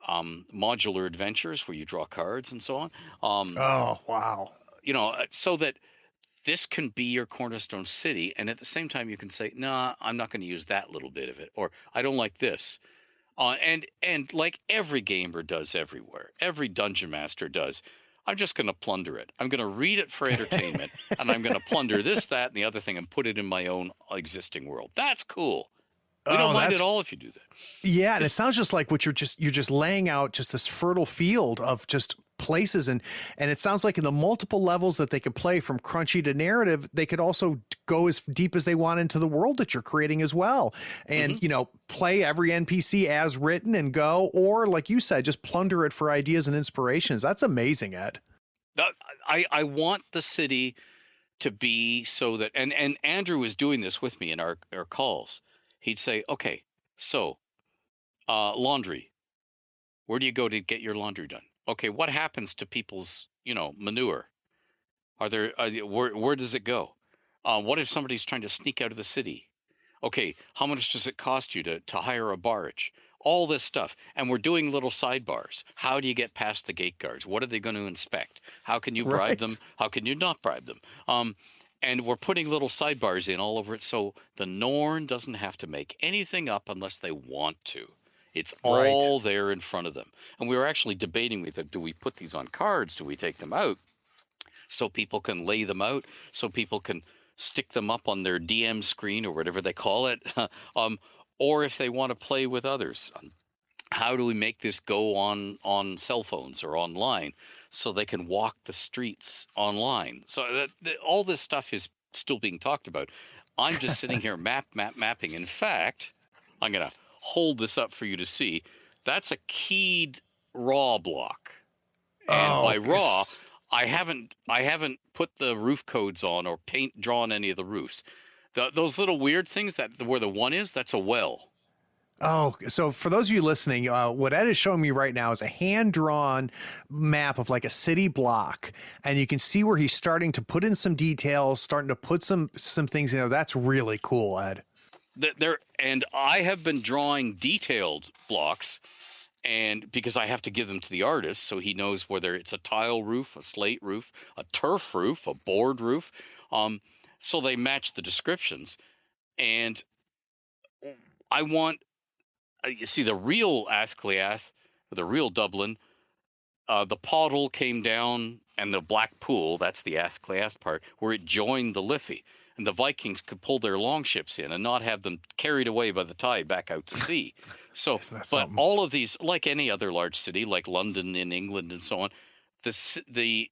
modular adventures where you draw cards and so on. Oh, wow. So that this can be your cornerstone city, and at the same time you can say, nah, I'm not going to use that little bit of it, or I don't like this. And like every gamer does everywhere, every dungeon master does, I'm just going to plunder it. I'm going to read it for entertainment, and I'm going to plunder this, that, and the other thing, and put it in my own existing world. That's cool. We don't mind at all if you do that. Yeah, and it sounds just like what you're just laying out just this fertile field of just places, and it sounds like in the multiple levels that they could play from crunchy to narrative, they could also go as deep as they want into the world that you're creating as well, and play every NPC as written and go, or like you said, just plunder it for ideas and inspirations. That's amazing, Ed. I want the city to be so that, and Andrew was doing this with me in our calls. He'd say, okay, so laundry, where do you go to get your laundry done? Okay, what happens to people's, manure? Where does it go? What if somebody's trying to sneak out of the city? Okay, how much does it cost you to hire a barge? All this stuff. And we're doing little sidebars. How do you get past the gate guards? What are they going to inspect? How can you bribe them? How can you not bribe them? And we're putting little sidebars in all over it, so the Norn doesn't have to make anything up unless they want to. It's all there in front of them. And we were actually debating with it, do we put these on cards? Do we take them out so people can lay them out, so people can stick them up on their DM screen or whatever they call it? Or if they want to play with others, how do we make this go on cell phones or online so they can walk the streets online? So all this stuff is still being talked about. I'm just sitting here mapping. In fact, I'm going to hold this up for you to see. That's a keyed raw block. And by raw, I haven't put the roof codes on or drawn any of the roofs. Those little weird things where the one is, that's a well. Oh, so for those of you listening, what Ed is showing me right now is a hand-drawn map of like a city block, and you can see where he's starting to put in some details, starting to put some things in there. That's really cool, Ed. And I have been drawing detailed blocks, and because I have to give them to the artist so he knows whether it's a tile roof, a slate roof, a turf roof, a board roof, so they match the descriptions. And I want, you see, the real Athcliath, the real Dublin, the Poddle came down, and the Black Pool, that's the Athcliath part, where it joined the Liffey. And the Vikings could pull their longships in and not have them carried away by the tide back out to sea. So, but something? All of these, like any other large city, like London in England and so on, the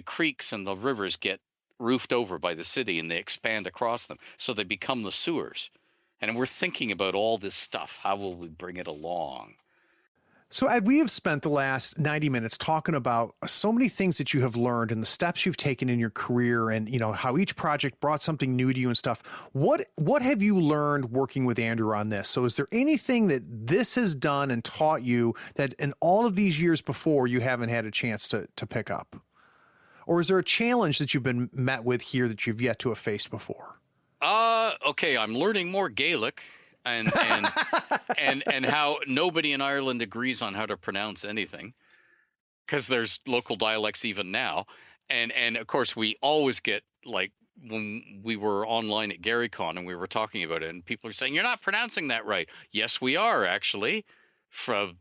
creeks and the rivers get roofed over by the city and they expand across them. So they become the sewers. And we're thinking about all this stuff. How will we bring it along? So, Ed, we have spent the last 90 minutes talking about so many things that you have learned and the steps you've taken in your career, and how each project brought something new to you and stuff. What have you learned working with Andrew on this? So is there anything that this has done and taught you that in all of these years before you haven't had a chance to pick up? Or is there a challenge that you've been met with here that you've yet to have faced before? Okay, I'm learning more Gaelic. And how nobody in Ireland agrees on how to pronounce anything, because there's local dialects even now, and of course we always get, like when we were online at GaryCon and we were talking about it, and people are saying, you're not pronouncing that right. Yes, we are, actually. From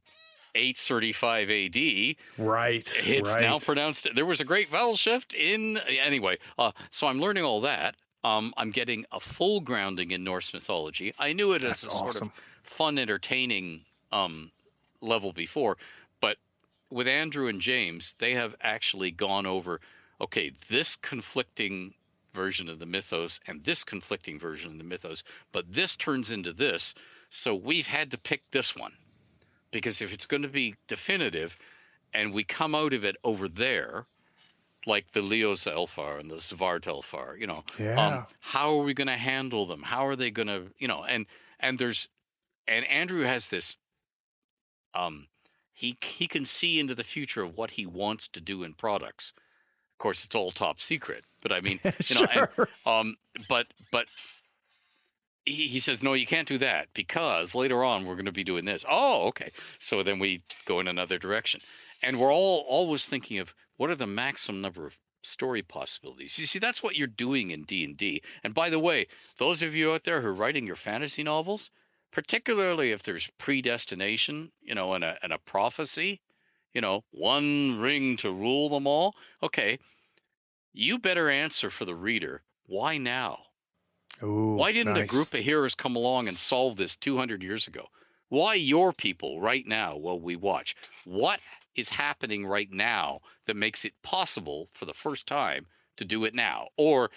835 AD, it's now pronounced. There was a great vowel shift anyway. So I'm learning all that. I'm getting a full grounding in Norse mythology. I knew it as a sort of fun, entertaining level before, but with Andrew and James, they have actually gone over, okay, this conflicting version of the mythos and this conflicting version of the mythos, but this turns into this, so we've had to pick this one, because if it's going to be definitive and we come out of it over there, like the Leos Elfar and the Svart Elfar, how are we going to handle them? How are they going to, and Andrew has this, he can see into the future of what he wants to do in products. Of course, it's all top secret, but I mean, sure. but he says, no, you can't do that because later on we're going to be doing this. Oh, okay. So then we go in another direction. And we're all always thinking of what are the maximum number of story possibilities. You see, that's what you're doing in D&D. And by the way, those of you out there who are writing your fantasy novels, particularly if there's predestination, and a prophecy, one ring to rule them all. Okay, you better answer for the reader. Why now? Ooh, why didn't a nice. group of heroes come along and solve this 200 years ago? Why your people right now while we watch? What is happening right now that makes it possible for the first time to do it now? Or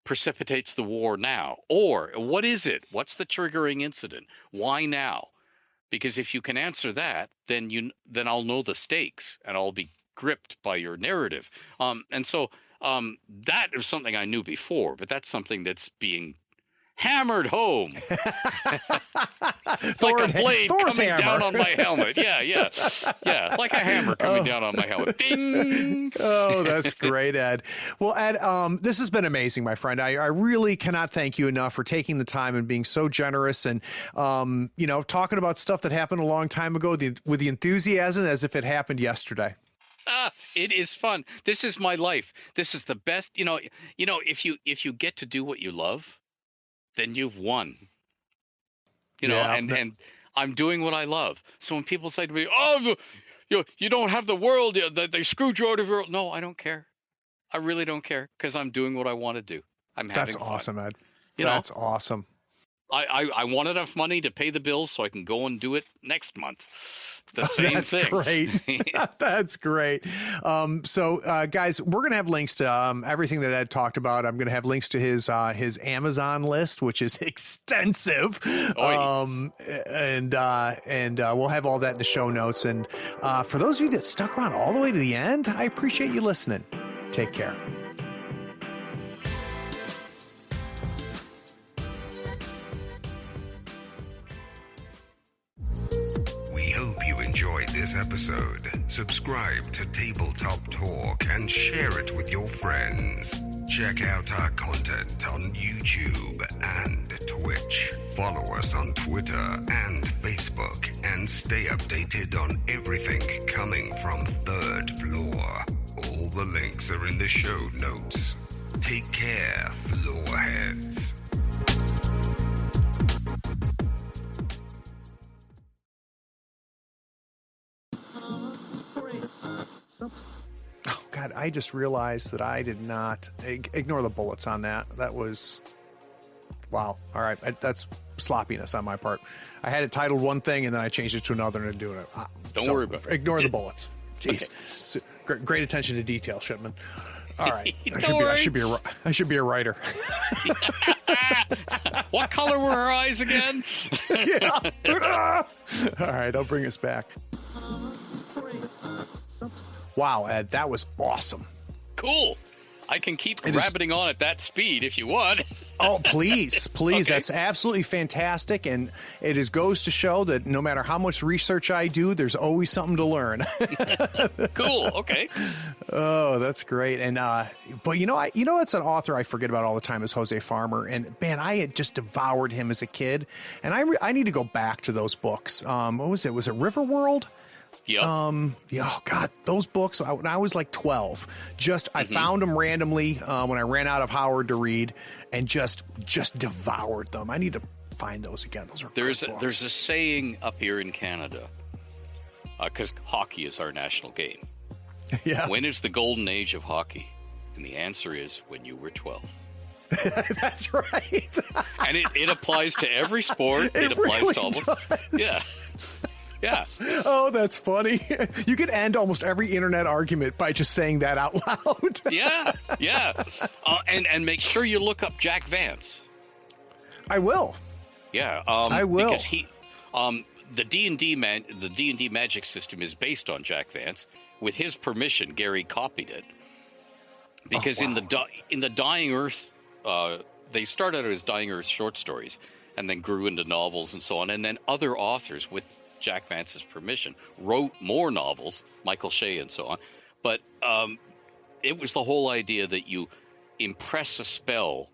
precipitates the war now? Or what is it? What's the triggering incident? Why now? Because if you can answer that, then I'll know the stakes and I'll be gripped by your narrative. And so that is something I knew before, but that's something that's being hammered home like a blade coming down on my helmet. Yeah, like a hammer coming down on my helmet. Ding! Oh, that's great, Ed. Well, Ed, this has been amazing, my friend. I really cannot thank you enough for taking the time and being so generous and, talking about stuff that happened a long time ago with the enthusiasm as if it happened yesterday. It is fun. This is my life. This is the best. If you get to do what you love, then you've won. And I'm doing what I love. So when people say to me, "Oh, you don't have the world. They screwed you out of your world." No, I don't care. I really don't care because I'm doing what I want to do. I'm having fun. That's awesome, Ed. That's awesome. I want enough money to pay the bills so I can go and do it next month. The same thing. Great. That's great. So guys, we're going to have links to everything that Ed talked about. I'm going to have links to his Amazon list, which is extensive. And we'll have all that in the show notes. And for those of you that stuck around all the way to the end, I appreciate you listening. Take care. Enjoyed this episode. Subscribe to Tabletop Talk and share it with your friends. Check out our content on YouTube and Twitch. Follow us on Twitter and Facebook and stay updated on everything coming from Third Floor. All the links are in the show notes. Take care, floorheads. Oh, God, I just realized that I did not ignore the bullets on that. That was, wow. All right. That's sloppiness on my part. I had it titled one thing and then I changed it to another and doing it. Don't worry about it. Ignore the bullets. Jeez. Okay. So, great attention to detail, Shipman. All right. I should be a writer. What color were her eyes again? Yeah. All right. I'll bring us back. Wow, Ed, that was awesome. Cool. I can keep rabbiting on at that speed if you want. Oh, please. Okay. That's absolutely fantastic. And it goes to show that no matter how much research I do, there's always something to learn. Cool. Okay. Oh, that's great. And, but it's an author I forget about all the time is Jose Farmer. And man, I had just devoured him as a kid. And I need to go back to those books. What was it? Was it Riverworld? Yep. Oh God, those books when I was like 12, I found them randomly when I ran out of Howard to read and just devoured them. I need to find those again. Those are there's a saying up here in Canada because hockey is our national game. Yeah. When is the golden age of hockey? And the answer is when you were 12. That's right. And it applies to every sport. It applies really to almost does. Yeah. Yeah. Oh, that's funny. You could end almost every internet argument by just saying that out loud. Yeah. And make sure you look up Jack Vance. I will. Yeah. I will. Because the D&D magic system is based on Jack Vance. With his permission, Gary copied it. Because in the Dying Earth, they started out as Dying Earth short stories and then grew into novels and so on. And then other authors with Jack Vance's permission wrote more novels, Michael Shea and so on. But it was the whole idea that you impress a spell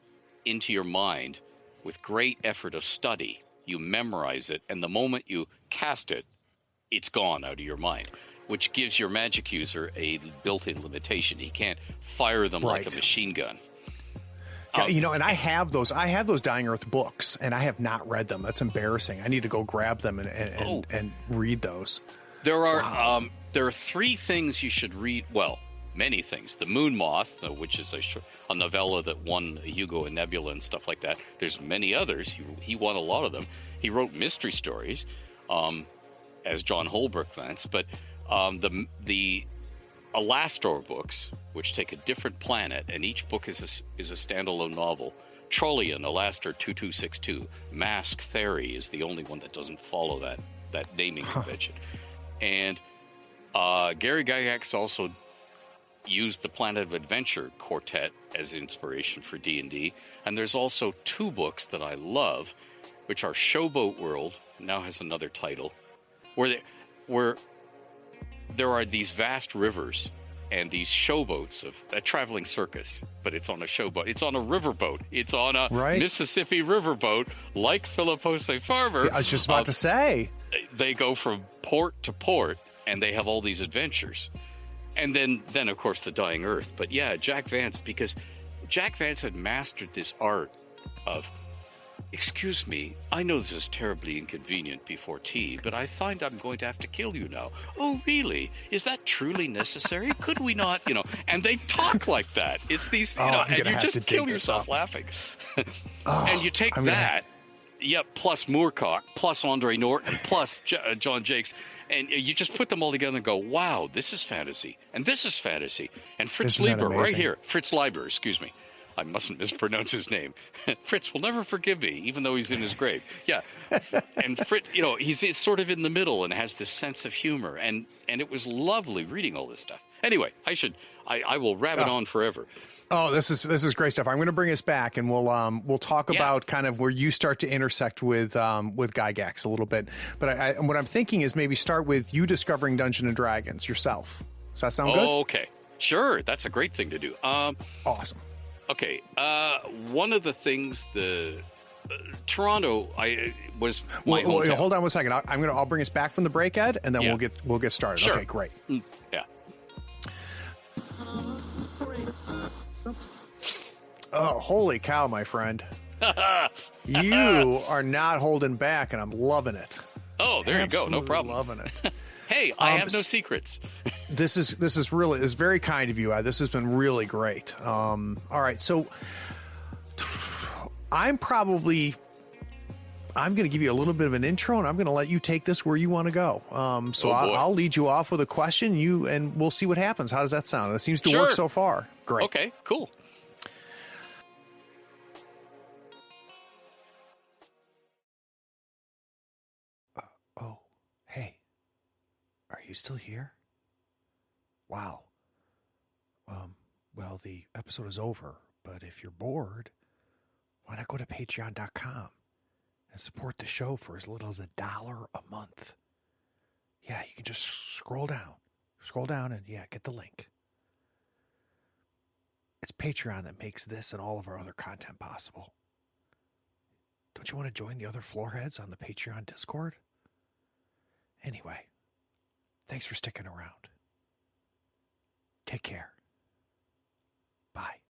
into your mind with great effort of study. You memorize it, and the moment you cast it, it's gone out of your mind, which gives your magic user a built-in limitation. He can't fire them like a machine gun. And I have those. I have those Dying Earth books, and I have not read them. That's embarrassing. I need to go grab them and read those. There are there are 3 things you should read. Well, many things. The Moon Moth, which is a novella that won a Hugo and Nebula and stuff like that. There's many others. He won a lot of them. He wrote mystery stories, as John Holbrook Vance, but the Alastor books, which take a different planet, and each book is a standalone novel. Trollian, Alastor 2262, Mask Theory is the only one that doesn't follow that naming convention. And Gary Gygax also used the Planet of Adventure quartet as inspiration for D&D. And there's also 2 books that I love, which are Showboat World, now has another title, where there are these vast rivers and these showboats of a traveling circus, but it's on a showboat. It's on a riverboat. It's on a Mississippi riverboat, like Philip Jose Farmer. I was just about to say. They go from port to port, and they have all these adventures. And then of course, the Dying Earth. But yeah, Jack Vance, because Jack Vance had mastered this art of, excuse me, I know this is terribly inconvenient before tea, but I find I'm going to have to kill you now. Oh, really? Is that truly necessary? Could we not, and they talk like that. It's these, and you just kill yourself laughing. And you take that, plus Moorcock, plus Andre Norton, plus John Jakes, and you just put them all together and go, wow, this is fantasy, and this is fantasy. And Fritz Leiber, right here, Fritz Leiber, excuse me. I mustn't mispronounce his name. Fritz will never forgive me, even though he's in his grave. Yeah. And Fritz, he's sort of in the middle and has this sense of humor. And it was lovely reading all this stuff. Anyway, I will rabbit on forever. Oh, this is great stuff. I'm going to bring us back, and we'll talk about kind of where you start to intersect with Gygax a little bit. But what I'm thinking is maybe start with you discovering Dungeons and Dragons yourself. Does that sound good? Okay. Sure. That's a great thing to do. Awesome. Okay, one of the things Toronto was my hometown. Wait, hold on one second. I'll bring us back from the break, Ed, and then we'll get started. Sure. Okay, great. Yeah. Oh, holy cow, my friend! You are not holding back, and I'm loving it. Oh, there Absolutely you go. No problem. Loving it. Hey, I have no secrets. This is very kind of you. This has been really great. All right, so I'm going to give you a little bit of an intro, and I'm going to let you take this where you want to go. I'll lead you off with a question, and we'll see what happens. How does that sound? That seems to work so far. Great. Okay, cool. Hey, are you still here? Wow. Well, the episode is over, but if you're bored, why not go to patreon.com and support the show for as little as $1 a month? Yeah, you can just scroll down and get the link. It's Patreon that makes this and all of our other content possible. Don't you want to join the other floorheads on the Patreon Discord? Anyway, thanks for sticking around. Take care.